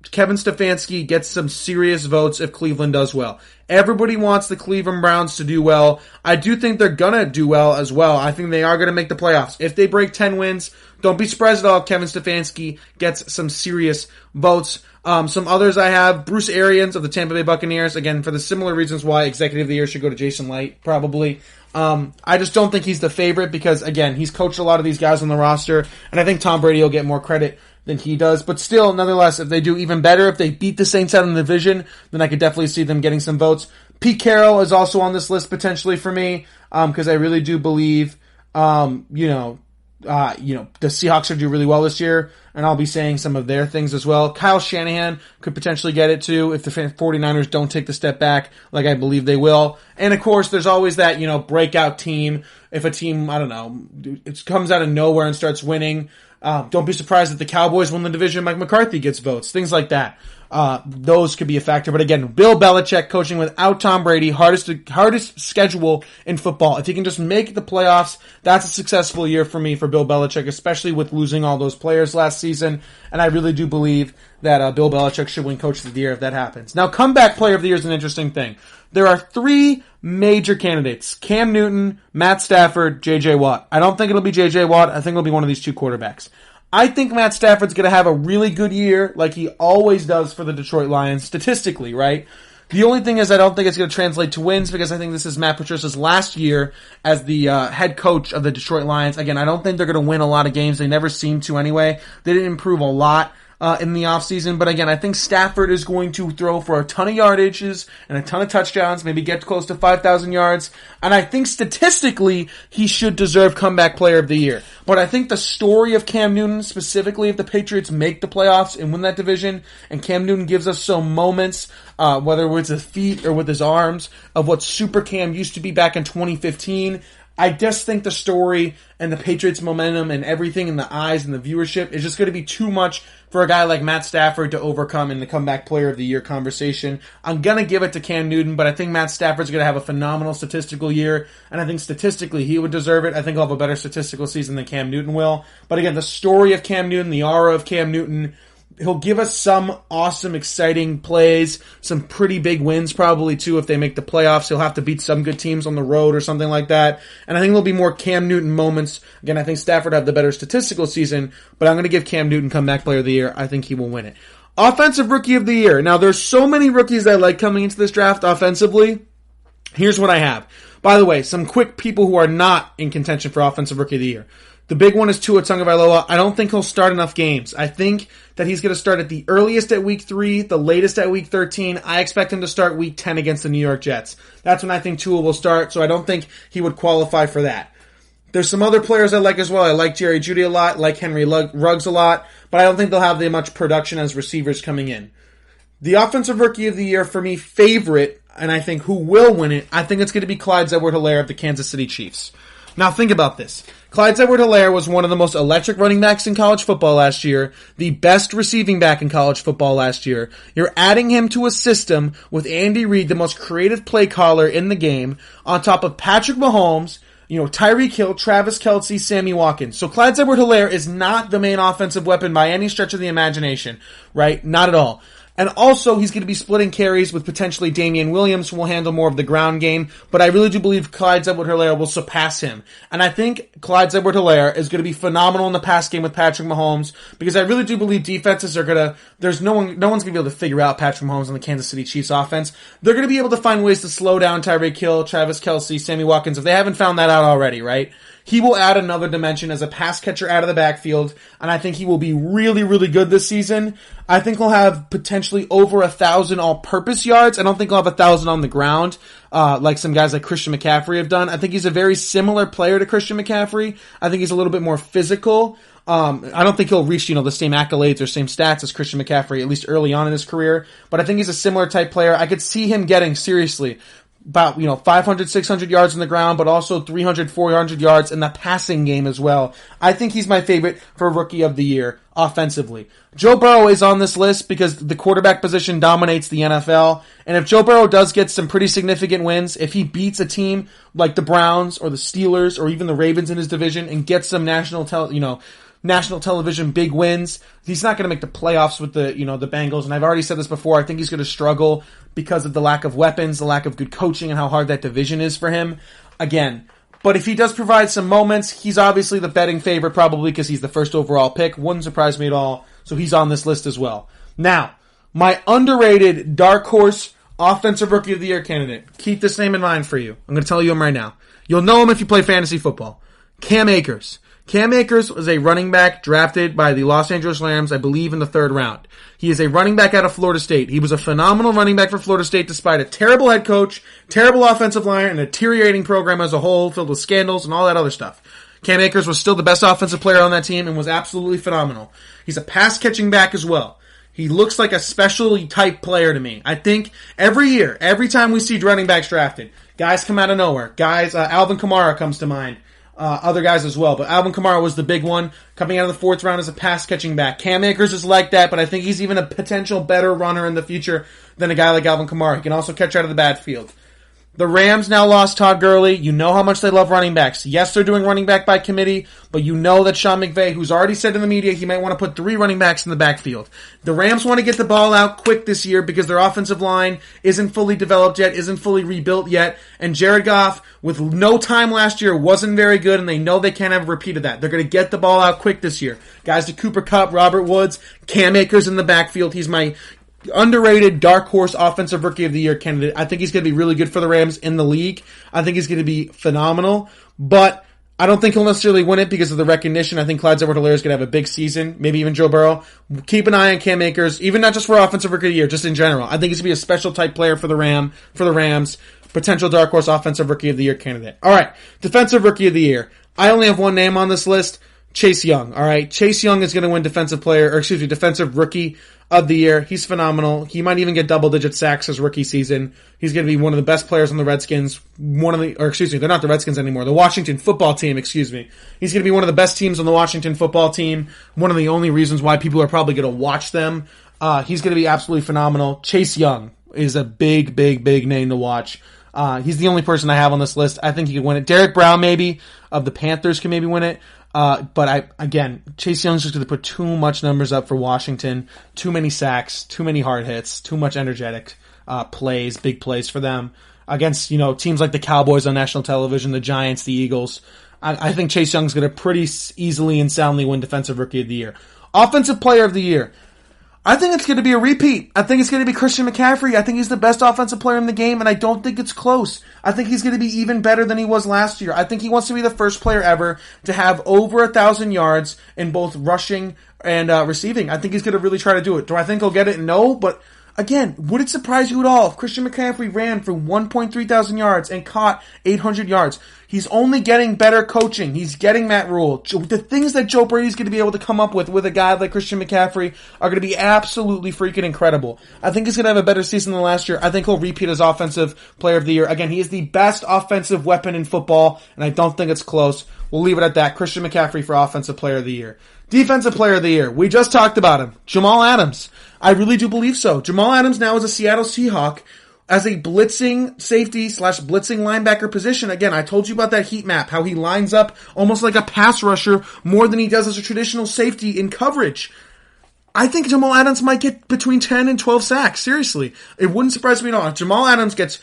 Kevin Stefanski gets some serious votes if Cleveland does well. Everybody wants the Cleveland Browns to do well. I do think they're gonna do well as well. I think they are gonna make the playoffs. If they break 10 wins, don't be surprised at all if Kevin Stefanski gets some serious votes. Some others I have, Bruce Arians of the Tampa Bay Buccaneers, again, for the similar reasons why Executive of the Year should go to Jason Licht, probably. I just don't think he's the favorite because, again, he's coached a lot of these guys on the roster, and I think Tom Brady will get more credit than he does. But still, nonetheless, if they do even better, if they beat the Saints out in the division, then I could definitely see them getting some votes. Pete Carroll is also on this list potentially for me, because I really do believe, the Seahawks are do really well this year, and I'll be saying some of their things as well. Kyle Shanahan could potentially get it too if the 49ers don't take the step back like I believe they will. And of course, there's always that, breakout team. If a team, it comes out of nowhere and starts winning, don't be surprised if the Cowboys win the division, Mike McCarthy gets votes, things like that. Those could be a factor. But again, Bill Belichick coaching without Tom Brady, hardest schedule in football. If he can just make the playoffs, that's a successful year for me for Bill Belichick, especially with losing all those players last season. And I really do believe that Bill Belichick should win Coach of the Year if that happens. Now, comeback player of the year is an interesting thing. There are 3 major candidates: Cam Newton, Matt Stafford, J.J. Watt. I don't think it'll be J.J. Watt. I think it'll be one of these 2 quarterbacks. I think Matt Stafford's going to have a really good year, like he always does for the Detroit Lions, statistically, right? The only thing is I don't think it's going to translate to wins because I think this is Matt Patricia's last year as the head coach of the Detroit Lions. Again, I don't think they're going to win a lot of games. They never seem to anyway. They didn't improve a lot in the offseason. But again, I think Stafford is going to throw for a ton of yardages and a ton of touchdowns, maybe get close to 5,000 yards. And I think statistically, he should deserve comeback player of the year. But I think the story of Cam Newton, specifically if the Patriots make the playoffs and win that division, and Cam Newton gives us some moments, whether with his feet or with his arms, of what Super Cam used to be back in 2015, I just think the story and the Patriots' momentum and everything in the eyes and the viewership is just going to be too much for a guy like Matt Stafford to overcome in the comeback player of the year conversation. I'm going to give it to Cam Newton, but I think Matt Stafford's going to have a phenomenal statistical year, and I think statistically he would deserve it. I think he'll have a better statistical season than Cam Newton will. But again, the story of Cam Newton, the aura of Cam Newton, he'll give us some awesome, exciting plays, some pretty big wins probably too if they make the playoffs. He'll have to beat some good teams on the road or something like that. And I think there'll be more Cam Newton moments. Again, I think Stafford will have the better statistical season, but I'm going to give Cam Newton comeback player of the year. I think he will win it. Offensive rookie of the year. Now, there's so many rookies that I like coming into this draft offensively. Here's what I have. By the way, some quick people who are not in contention for offensive rookie of the year. The big one is Tua Tagovailoa. I don't think he'll start enough games. I think that he's going to start at the earliest at week 3, the latest at week 13. I expect him to start week 10 against the New York Jets. That's when I think Tua will start, so I don't think he would qualify for that. There's some other players I like as well. I like Jerry Jeudy a lot, like Henry Ruggs a lot, but I don't think they'll have that much production as receivers coming in. The offensive rookie of the year, for me, favorite, and I think who will win it, I think it's going to be Clyde Edwards-Helaire of the Kansas City Chiefs. Now think about this. Clyde Edwards-Helaire was one of the most electric running backs in college football last year, the best receiving back in college football last year. You're adding him to a system with Andy Reid, the most creative play caller in the game, on top of Patrick Mahomes, Tyreek Hill, Travis Kelce, Sammy Watkins. So Clyde Edwards-Helaire is not the main offensive weapon by any stretch of the imagination, right? Not at all. And also, he's going to be splitting carries with potentially Damian Williams, who will handle more of the ground game. But I really do believe Clyde Edwards-Helaire will surpass him. And I think Clyde Edwards-Helaire is going to be phenomenal in the pass game with Patrick Mahomes, because I really do believe defenses are going to, no one's going to be able to figure out Patrick Mahomes on the Kansas City Chiefs offense. They're going to be able to find ways to slow down Tyreek Hill, Travis Kelce, Sammy Watkins, if they haven't found that out already, right? He will add another dimension as a pass catcher out of the backfield, and I think he will be really, really good this season. I think he'll have potentially over 1,000 all-purpose yards. I don't think he'll have 1,000 on the ground, like some guys like Christian McCaffrey have done. I think he's a very similar player to Christian McCaffrey. I think he's a little bit more physical. I don't think he'll reach, the same accolades or same stats as Christian McCaffrey, at least early on in his career, but I think he's a similar type player. I could see him getting, seriously, about, 500, 600 yards on the ground, but also 300, 400 yards in the passing game as well. I think he's my favorite for Rookie of the Year offensively. Joe Burrow is on this list because the quarterback position dominates the NFL, and if Joe Burrow does get some pretty significant wins, if he beats a team like the Browns or the Steelers or even the Ravens in his division and gets some national television big wins, he's not going to make the playoffs with the Bengals. And I've already said this before. I think he's going to struggle because of the lack of weapons, the lack of good coaching, and how hard that division is for him. Again, but if he does provide some moments, he's obviously the betting favorite probably because he's the first overall pick. Wouldn't surprise me at all. So he's on this list as well. Now, my underrated dark horse offensive Rookie of the Year candidate. Keep this name in mind for you. I'm going to tell you him right now. You'll know him if you play fantasy football. Cam Akers. Cam Akers was a running back drafted by the Los Angeles Rams, I believe, in the 3rd round. He is a running back out of Florida State. He was a phenomenal running back for Florida State despite a terrible head coach, terrible offensive line, and a deteriorating program as a whole filled with scandals and all that other stuff. Cam Akers was still the best offensive player on that team and was absolutely phenomenal. He's a pass-catching back as well. He looks like a special type player to me. I think every year, every time we see running backs drafted, guys come out of nowhere. Alvin Kamara comes to mind. Other guys as well, but Alvin Kamara was the big one, coming out of the 4th round as a pass-catching back. Cam Akers is like that, but I think he's even a potential better runner in the future than a guy like Alvin Kamara. He can also catch out of the backfield. The Rams now lost Todd Gurley. You know how much they love running backs. Yes, they're doing running back by committee, but you know that Sean McVay, who's already said in the media he might want to put 3 running backs in the backfield. The Rams want to get the ball out quick this year because their offensive line isn't fully developed yet, isn't fully rebuilt yet, and Jared Goff, with no time last year, wasn't very good, and they know they can't have a repeat of that. They're going to get the ball out quick this year. Guys to Cooper Kupp, Robert Woods, Cam Akers in the backfield. He's my underrated dark horse offensive Rookie of the Year candidate. I think he's going to be really good for the Rams in the league. I think he's going to be phenomenal, but I don't think he'll necessarily win it because of the recognition. I think Clyde Edwards-Helaire is going to have a big season, maybe even Joe Burrow. Keep an eye on Cam Akers, even not just for offensive Rookie of the Year, just in general. I think he's going to be a special type player for the Rams, potential dark horse offensive Rookie of the Year candidate. All right, defensive Rookie of the Year. I only have one name on this list. Chase Young. All right, Chase Young is going to win defensive Rookie of the Year. He's phenomenal. He might even get double-digit sacks his rookie season. He's going to be one of the best players on the Redskins. They're not the Redskins anymore. The Washington football team, He's going to be one of the best teams on the Washington football team. One of the only reasons why people are probably going to watch them. He's going to be absolutely phenomenal. Chase Young is a big, big, big name to watch. He's the only person I have on this list. I think he could win it. Derek Brown, maybe, of the Panthers, can maybe win it. But Chase Young's just going to put too much numbers up for Washington. Too many sacks, too many hard hits, too much energetic plays, big plays for them against teams like the Cowboys on national television, the Giants, the Eagles. I think Chase Young's going to pretty easily and soundly win Defensive Rookie of the Year. Offensive Player of the Year. I think it's going to be a repeat. I think it's going to be Christian McCaffrey. I think he's the best offensive player in the game, and I don't think it's close. I think he's going to be even better than he was last year. I think he wants to be the first player ever to have over 1,000 yards in both rushing and receiving. I think he's going to really try to do it. Do I think he'll get it? No, but again, would it surprise you at all if Christian McCaffrey ran for 1.3 thousand yards and caught 800 yards? He's only getting better coaching. He's getting Matt Rule. The things that Joe Brady's going to be able to come up with a guy like Christian McCaffrey are going to be absolutely freaking incredible. I think he's going to have a better season than last year. I think he'll repeat as Offensive Player of the Year. Again, he is the best offensive weapon in football, and I don't think it's close. we'll leave it at that. Christian McCaffrey for Offensive Player of the Year. Defensive Player of the Year. We just talked about him. Jamal Adams. I really do believe so. Jamal Adams now is a Seattle Seahawk as a blitzing safety / blitzing linebacker position. Again, I told you about that heat map, how he lines up almost like a pass rusher more than he does as a traditional safety in coverage. I think Jamal Adams might get between 10 and 12 sacks. Seriously. It wouldn't surprise me at all. If Jamal Adams gets,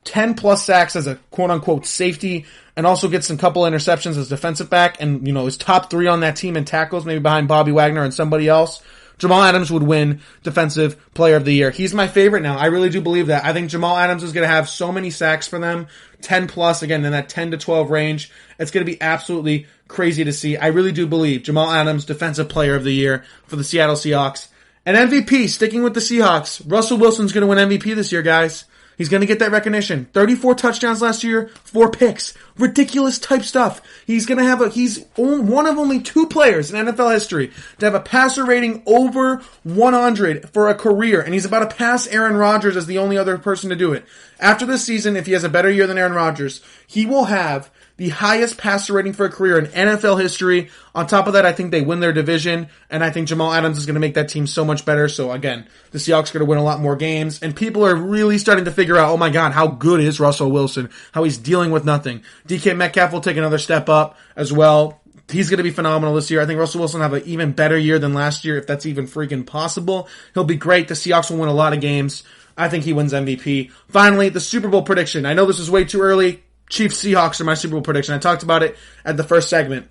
10 plus sacks as a quote unquote safety and also gets some couple interceptions as defensive back and, is top 3 on that team in tackles, maybe behind Bobby Wagner and somebody else, Jamal Adams would win Defensive Player of the Year. He's my favorite now. I really do believe that. I think Jamal Adams is going to have so many sacks for them. 10 plus, again, in that 10 to 12 range. It's going to be absolutely crazy to see. I really do believe Jamal Adams, Defensive Player of the Year for the Seattle Seahawks. And MVP, sticking with the Seahawks. Russell Wilson's going to win MVP this year, guys. He's going to get that recognition. 34 touchdowns last year, 4 picks. Ridiculous type stuff. He's going to have he's one of only 2 players in NFL history to have a passer rating over 100 for a career. And he's about to pass Aaron Rodgers as the only other person to do it. After this season, if he has a better year than Aaron Rodgers, he will have the highest passer rating for a career in NFL history. On top of that, I think they win their division, and I think Jamal Adams is going to make that team so much better. So again, the Seahawks are going to win a lot more games, and people are really starting to figure out, oh my God, how good is Russell Wilson? How he's dealing with nothing. DK Metcalf will take another step up as well. He's going to be phenomenal this year. I think Russell Wilson will have an even better year than last year, if that's even freaking possible. He'll be great. The Seahawks will win a lot of games. I think he wins MVP. Finally, the Super Bowl prediction. I know this is way too early. Chiefs Seahawks are my Super Bowl prediction. I talked about it at the first segment.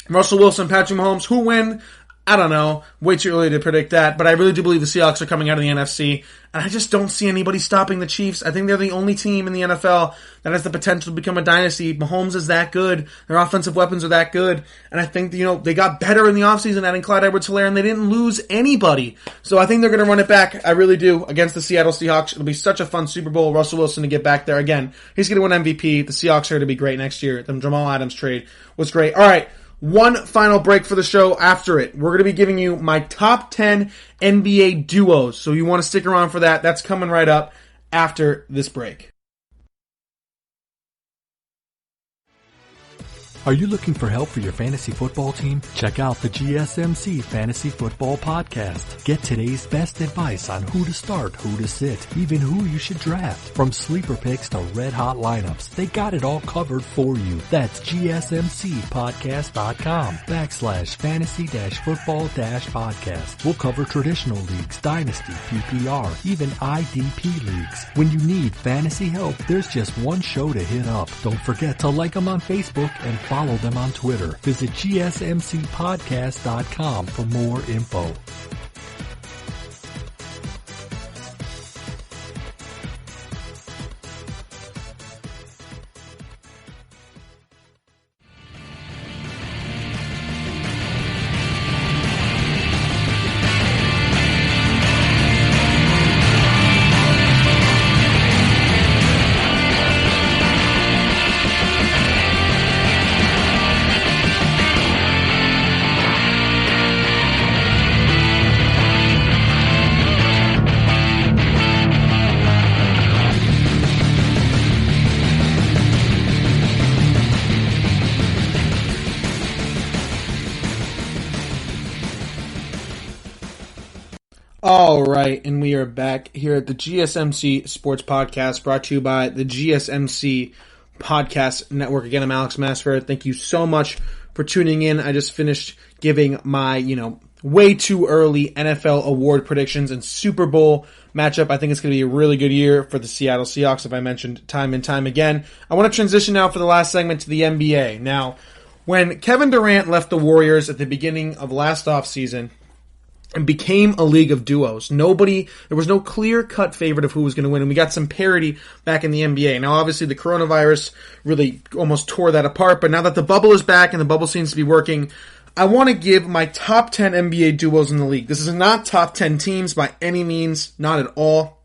Russell Wilson, Patrick Mahomes, who win? I don't know. Way too early to predict that, but I really do believe the Seahawks are coming out of the NFC, and I just don't see anybody stopping the Chiefs. I think they're the only team in the NFL that has the potential to become a dynasty. Mahomes is that good. Their offensive weapons are that good, and I think, they got better in the offseason adding Clyde Edwards-Helaire, and they didn't lose anybody. So I think they're going to run it back. I really do, against the Seattle Seahawks. It'll be such a fun Super Bowl. Russell Wilson to get back there again. He's going to win MVP. The Seahawks are going to be great next year. The Jamal Adams trade was great. All right. One final break for the show. After it, we're going to be giving you my top 10 NBA duos. So you want to stick around for that. That's coming right up after this break. Are you looking for help for your fantasy football team? Check out the GSMC Fantasy Football Podcast. Get today's best advice on who to start, who to sit, even who you should draft. From sleeper picks to red hot lineups, they got it all covered for you. That's GSMCpodcast.com/fantasy-football-podcast. We'll cover traditional leagues, dynasty, PPR, even IDP leagues. When you need fantasy help, there's just one show to hit up. Don't forget to like them on Facebook and follow them on Twitter. Visit GSMCpodcast.com for more info. All right, and we are back here at the GSMC Sports Podcast, brought to you by the GSMC Podcast Network. Again, I'm Alex Masfer. Thank you so much for tuning in. I just finished giving my, way too early NFL award predictions and Super Bowl matchup. I think it's going to be a really good year for the Seattle Seahawks, if I mentioned time and time again. I want to transition now for the last segment to the NBA. Now, when Kevin Durant left the Warriors at the beginning of last offseason, and became a league of duos. There was no clear-cut favorite of who was going to win, and we got some parity back in the NBA. Now, obviously, the coronavirus really almost tore that apart, but now that the bubble is back and the bubble seems to be working, I want to give my top 10 NBA duos in the league. This is not top 10 teams by any means, not at all.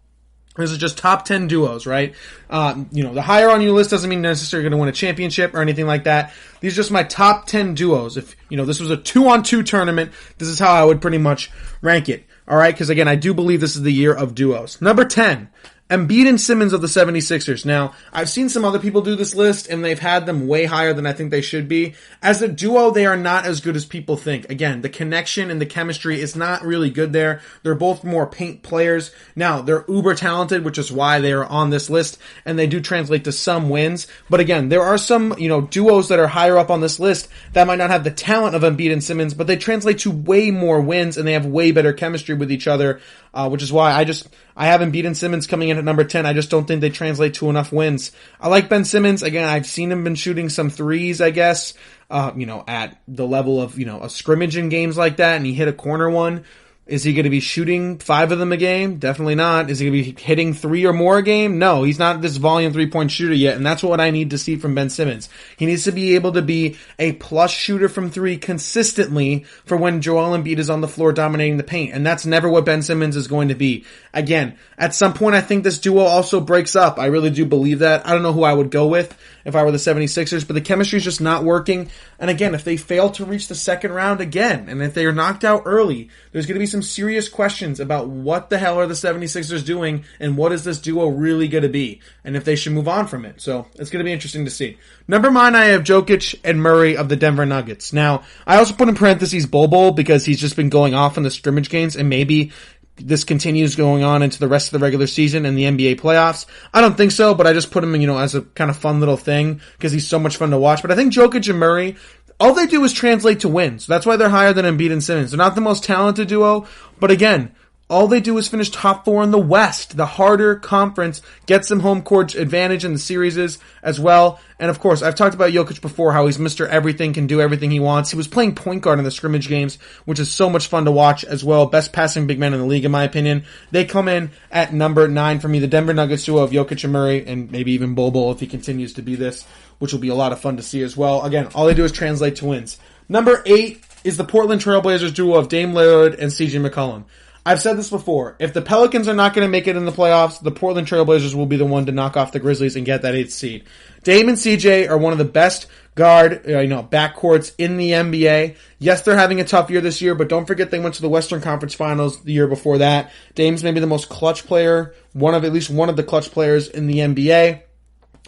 This is just top 10 duos, right? The higher on your list doesn't mean necessarily going to win a championship or anything like that. These are just my top 10 duos. If, this was a 2-on-2 tournament, this is how I would pretty much rank it. All right? Because again, I do believe this is the year of duos. Number 10, Embiid and Simmons of the 76ers. Now, I've seen some other people do this list, and they've had them way higher than I think they should be. As a duo, they are not as good as people think. Again, the connection and the chemistry is not really good there. They're both more paint players. Now, they're uber talented, which is why they are on this list, and they do translate to some wins. But again, there are some, duos that are higher up on this list that might not have the talent of Embiid and Simmons, but they translate to way more wins, and they have way better chemistry with each other, which is why I have Embiid and Simmons coming in at number 10. I just don't think they translate to enough wins. I like Ben Simmons. Again, I've seen him been shooting some threes, I guess, at the level of, a scrimmage in games like that, and he hit a corner one. Is he going to be shooting 5 of them a game? Definitely not. Is he going to be hitting 3 or more a game? No, he's not this volume 3-point shooter yet, and that's what I need to see from Ben Simmons. He needs to be able to be a plus shooter from 3 consistently for when Joel Embiid is on the floor dominating the paint, and that's never what Ben Simmons is going to be. Again, at some point I think this duo also breaks up. I really do believe that. I don't know who I would go with if I were the 76ers, but the chemistry is just not working. And again, if they fail to reach the second round again, and if they are knocked out early, there's going to be some serious questions about what the hell are the 76ers doing and what is this duo really going to be, and if they should move on from it. So it's going to be interesting to see. Number 9, I have Jokic and Murray of the Denver Nuggets. Now, I also put in parentheses Bol because he's just been going off in the scrimmage games, and maybe this continues going on into the rest of the regular season and the NBA playoffs. I don't think so, but I just put him, as a kind of fun little thing because he's so much fun to watch. But I think Jokic and Murray, all they do is translate to wins. That's why they're higher than Embiid and Simmons. They're not the most talented duo, but again, all they do is finish top 4 in the West. The harder conference gets them home court advantage in the series as well. And of course, I've talked about Jokic before, how he's Mr. Everything, can do everything he wants. He was playing point guard in the scrimmage games, which is so much fun to watch as well. Best passing big man in the league, in my opinion. They come in at number 9 for me, the Denver Nuggets duo of Jokic and Murray, and maybe even Bol if he continues to be this, which will be a lot of fun to see as well. Again, all they do is translate to wins. Number 8 is the Portland Trailblazers duo of Dame Lillard and CJ McCollum. I've said this before. If the Pelicans are not going to make it in the playoffs, the Portland Trailblazers will be the one to knock off the Grizzlies and get that 8th seed. Dame and CJ are one of the best backcourts in the NBA. Yes, they're having a tough year this year, but don't forget they went to the Western Conference Finals the year before that. Dame's maybe the most clutch player, at least one of the clutch players in the NBA.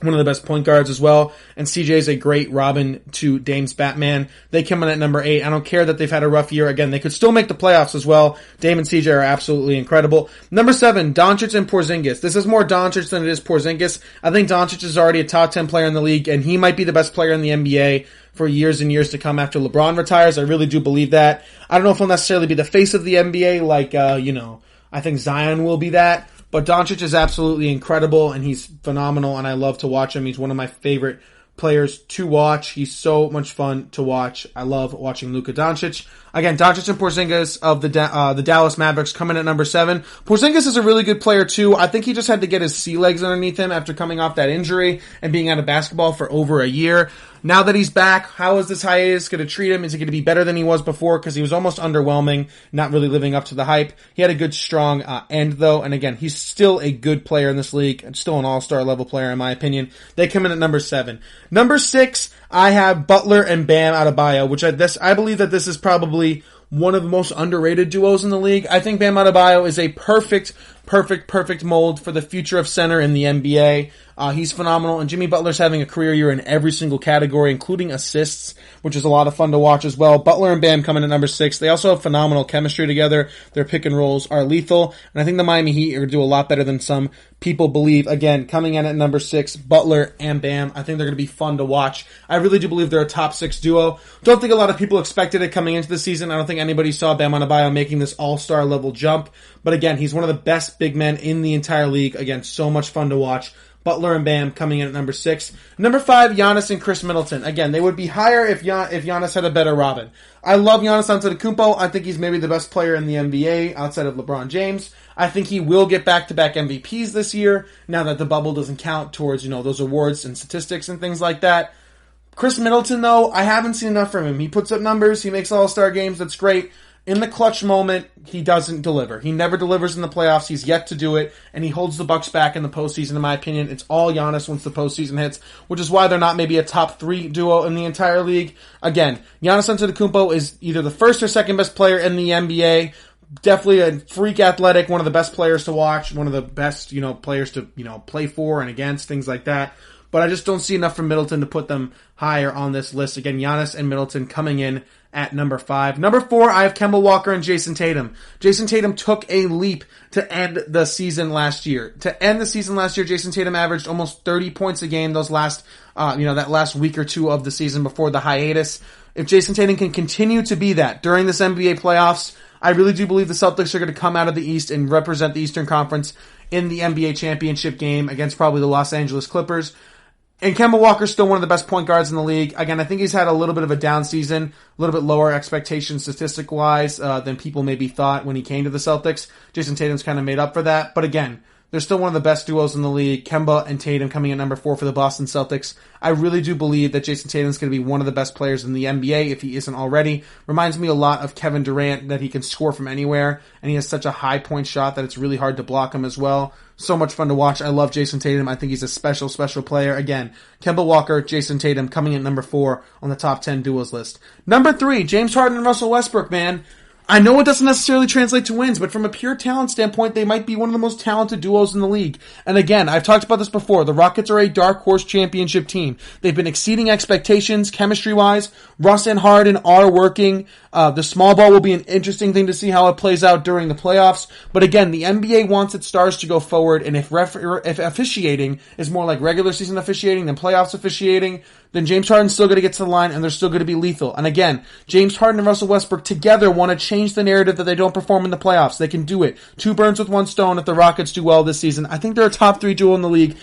One of the best point guards as well. And CJ is a great Robin to Dame's Batman. They come in at number 8. I don't care that they've had a rough year. Again, they could still make the playoffs as well. Dame and CJ are absolutely incredible. Number 7, Doncic and Porzingis. This is more Doncic than it is Porzingis. I think Doncic is already a top 10 player in the league, and he might be the best player in the NBA for years and years to come after LeBron retires. I really do believe that. I don't know if he'll necessarily be the face of the NBA like, I think Zion will be that. But Doncic is absolutely incredible, and he's phenomenal, and I love to watch him. He's one of my favorite players to watch. He's so much fun to watch. I love watching Luka Doncic. Again, Doncic and Porzingis of the Dallas Mavericks coming at number 7. Porzingis is a really good player too. I think he just had to get his sea legs underneath him after coming off that injury and being out of basketball for over a year. Now that he's back, how is this hiatus going to treat him? Is he going to be better than he was before? Because he was almost underwhelming, not really living up to the hype. He had a good, strong end, though. And again, he's still a good player in this league. And still an all-star level player, in my opinion. They come in at number 7. Number 6, I have Butler and Bam Adebayo, which I believe that this is probably one of the most underrated duos in the league. I think Bam Adebayo is a perfect mold for the future of center in the NBA. He's phenomenal, and Jimmy Butler's having a career year in every single category, including assists, which is a lot of fun to watch as well. Butler and Bam coming in at number 6. They also have phenomenal chemistry together. Their pick and rolls are lethal, and I think the Miami Heat are going to do a lot better than some people believe. Again, coming in at number 6, Butler and Bam. I think they're going to be fun to watch. I really do believe they're a top 6 duo. Don't think a lot of people expected it coming into the season. I don't think anybody saw Bam Adebayo making this all-star level jump. But again, he's one of the best big men in the entire league. Again, so much fun to watch. Butler and Bam coming in at number 6. Number 5, Giannis and Chris Middleton. Again, they would be higher if Giannis had a better Robin. I love Giannis Antetokounmpo. I think he's maybe the best player in the NBA outside of LeBron James. I think he will get back-to-back MVPs this year, now that the bubble doesn't count towards, those awards and statistics and things like that. Chris Middleton, though, I haven't seen enough from him. He puts up numbers, he makes all-star games, that's great. In the clutch moment, he doesn't deliver. He never delivers in the playoffs. He's yet to do it, and he holds the Bucks back in the postseason, in my opinion. It's all Giannis once the postseason hits, which is why they're not maybe a top 3 duo in the entire league. Again, Giannis Antetokounmpo is either the first or second best player in the NBA, Definitely a freak athletic, one of the best players to watch, one of the best, players to, play for and against, things like that. But I just don't see enough from Middleton to put them higher on this list. Again, Giannis and Middleton coming in at number 5. Number 4, I have Kemba Walker and Jason Tatum. Jason Tatum took a leap to end the season last year. To end the season last year, Jason Tatum averaged almost 30 points a game those last, that last week or two of the season before the hiatus. If Jason Tatum can continue to be that during this NBA playoffs, I really do believe the Celtics are going to come out of the East and represent the Eastern Conference in the NBA championship game against probably the Los Angeles Clippers. And Kemba Walker's still one of the best point guards in the league. Again, I think he's had a little bit of a down season, a little bit lower expectations statistic-wise than people maybe thought when he came to the Celtics. Jason Tatum's kind of made up for that. But again, they're still one of the best duos in the league. Kemba and Tatum coming in number 4 for the Boston Celtics. I really do believe that Jason Tatum's going to be one of the best players in the NBA if he isn't already. Reminds me a lot of Kevin Durant, that he can score from anywhere, and he has such a high point shot that it's really hard to block him as well. So much fun to watch. I love Jason Tatum. I think he's a special, special player. Again, Kemba Walker, Jason Tatum coming in number 4 on the top 10 duos list. Number 3, James Harden and Russell Westbrook, man. I know it doesn't necessarily translate to wins, but from a pure talent standpoint, they might be one of the most talented duos in the league. And again, I've talked about this before. The Rockets are a dark horse championship team. They've been exceeding expectations chemistry-wise. Russ and Harden are working. The small ball will be an interesting thing to see how it plays out during the playoffs. But again, the NBA wants its stars to go forward, and if officiating is more like regular season officiating than playoffs officiating, then James Harden's still going to get to the line, and they're still going to be lethal. And again, James Harden and Russell Westbrook together want to change the narrative that they don't perform in the playoffs. They can do it. 2 birds with 1 stone if the Rockets do well this season. I think they're a top 3 duo in the league,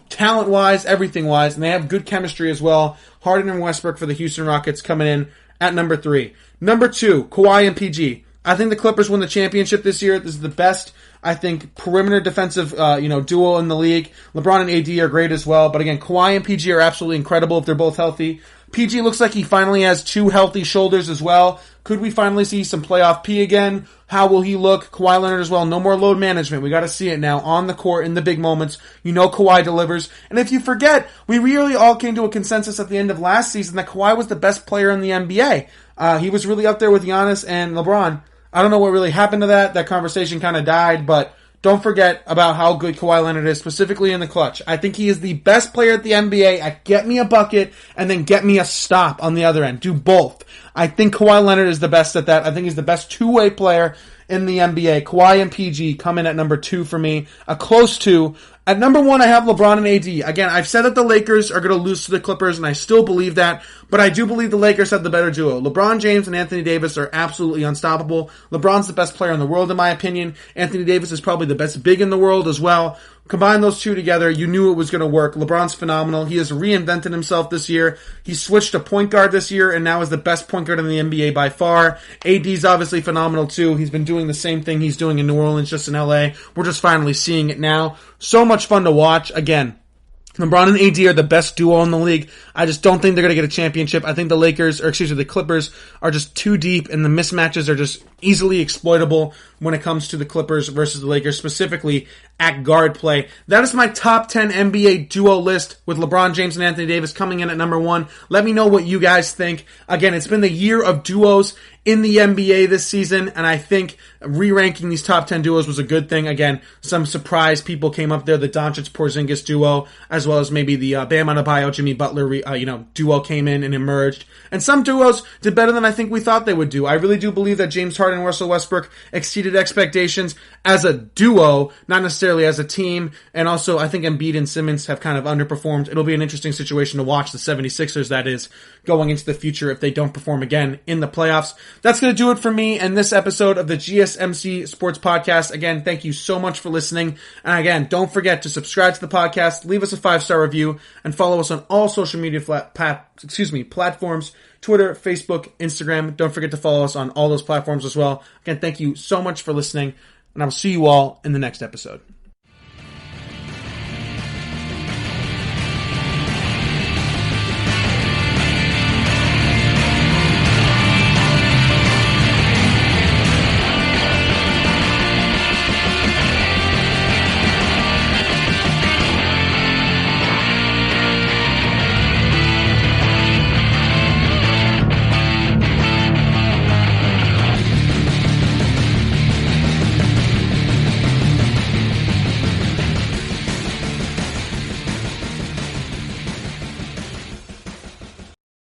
talent-wise, everything-wise, and they have good chemistry as well. Harden and Westbrook for the Houston Rockets coming in at number 3. Number 2, Kawhi and PG. I think the Clippers win the championship this year. This is the best, I think, perimeter defensive, duo in the league. LeBron and AD are great as well. But again, Kawhi and PG are absolutely incredible if they're both healthy. PG looks like he finally has 2 healthy shoulders as well. Could we finally see some playoff P again? How will he look? Kawhi Leonard as well. No more load management. We got to see it now on the court in the big moments. Kawhi delivers. And if you forget, we really all came to a consensus at the end of last season that Kawhi was the best player in the NBA. He was really up there with Giannis and LeBron. I don't know what really happened to that. That conversation kind of died, but don't forget about how good Kawhi Leonard is, specifically in the clutch. I think he is the best player at the NBA at get me a bucket and then get me a stop on the other end. Do both. I think Kawhi Leonard is the best at that. I think he's the best two-way player in the NBA. Kawhi and PG come in at number 2 for me. A close 2. At number 1, I have LeBron and AD. Again, I've said that the Lakers are going to lose to the Clippers, and I still believe that, but I do believe the Lakers have the better duo. LeBron James and Anthony Davis are absolutely unstoppable. LeBron's the best player in the world, in my opinion. Anthony Davis is probably the best big in the world as well. Combine those two together, you knew it was going to work. LeBron's phenomenal. He has reinvented himself this year. He switched to point guard this year and now is the best point guard in the NBA by far. AD's obviously phenomenal too. He's been doing the same thing he's doing in New Orleans, just in LA. We're just finally seeing it now. So much fun to watch. Again, LeBron and AD are the best duo in the league. I just don't think they're going to get a championship. I think the Clippers are just too deep, and the mismatches are just easily exploitable when it comes to the Clippers versus the Lakers, specifically at guard play. That is my top 10 NBA duo list with LeBron James and Anthony Davis coming in at number 1. Let me know what you guys think. Again, it's been the year of duos in the NBA this season, and I think re-ranking these top 10 duos was a good thing. Again, some surprise people came up there, the Doncic-Porzingis duo, as well as maybe the Bam Adebayo, Jimmy Butler, duo came in and emerged. And some duos did better than I think we thought they would do. I really do believe that James Harden and Russell Westbrook exceeded expectations as a duo, not necessarily as a team. And also, I think Embiid and Simmons have kind of underperformed. It'll be an interesting situation to watch the 76ers, that is, going into the future if they don't perform again in the playoffs. That's going to do it for me and this episode of the GSMC Sports Podcast. Again, thank you so much for listening. And again, don't forget to subscribe to the podcast, leave us a 5-star review, and follow us on all social media platforms, Twitter, Facebook, Instagram. Don't forget to follow us on all those platforms as well. Again, thank you so much for listening, and I will see you all in the next episode.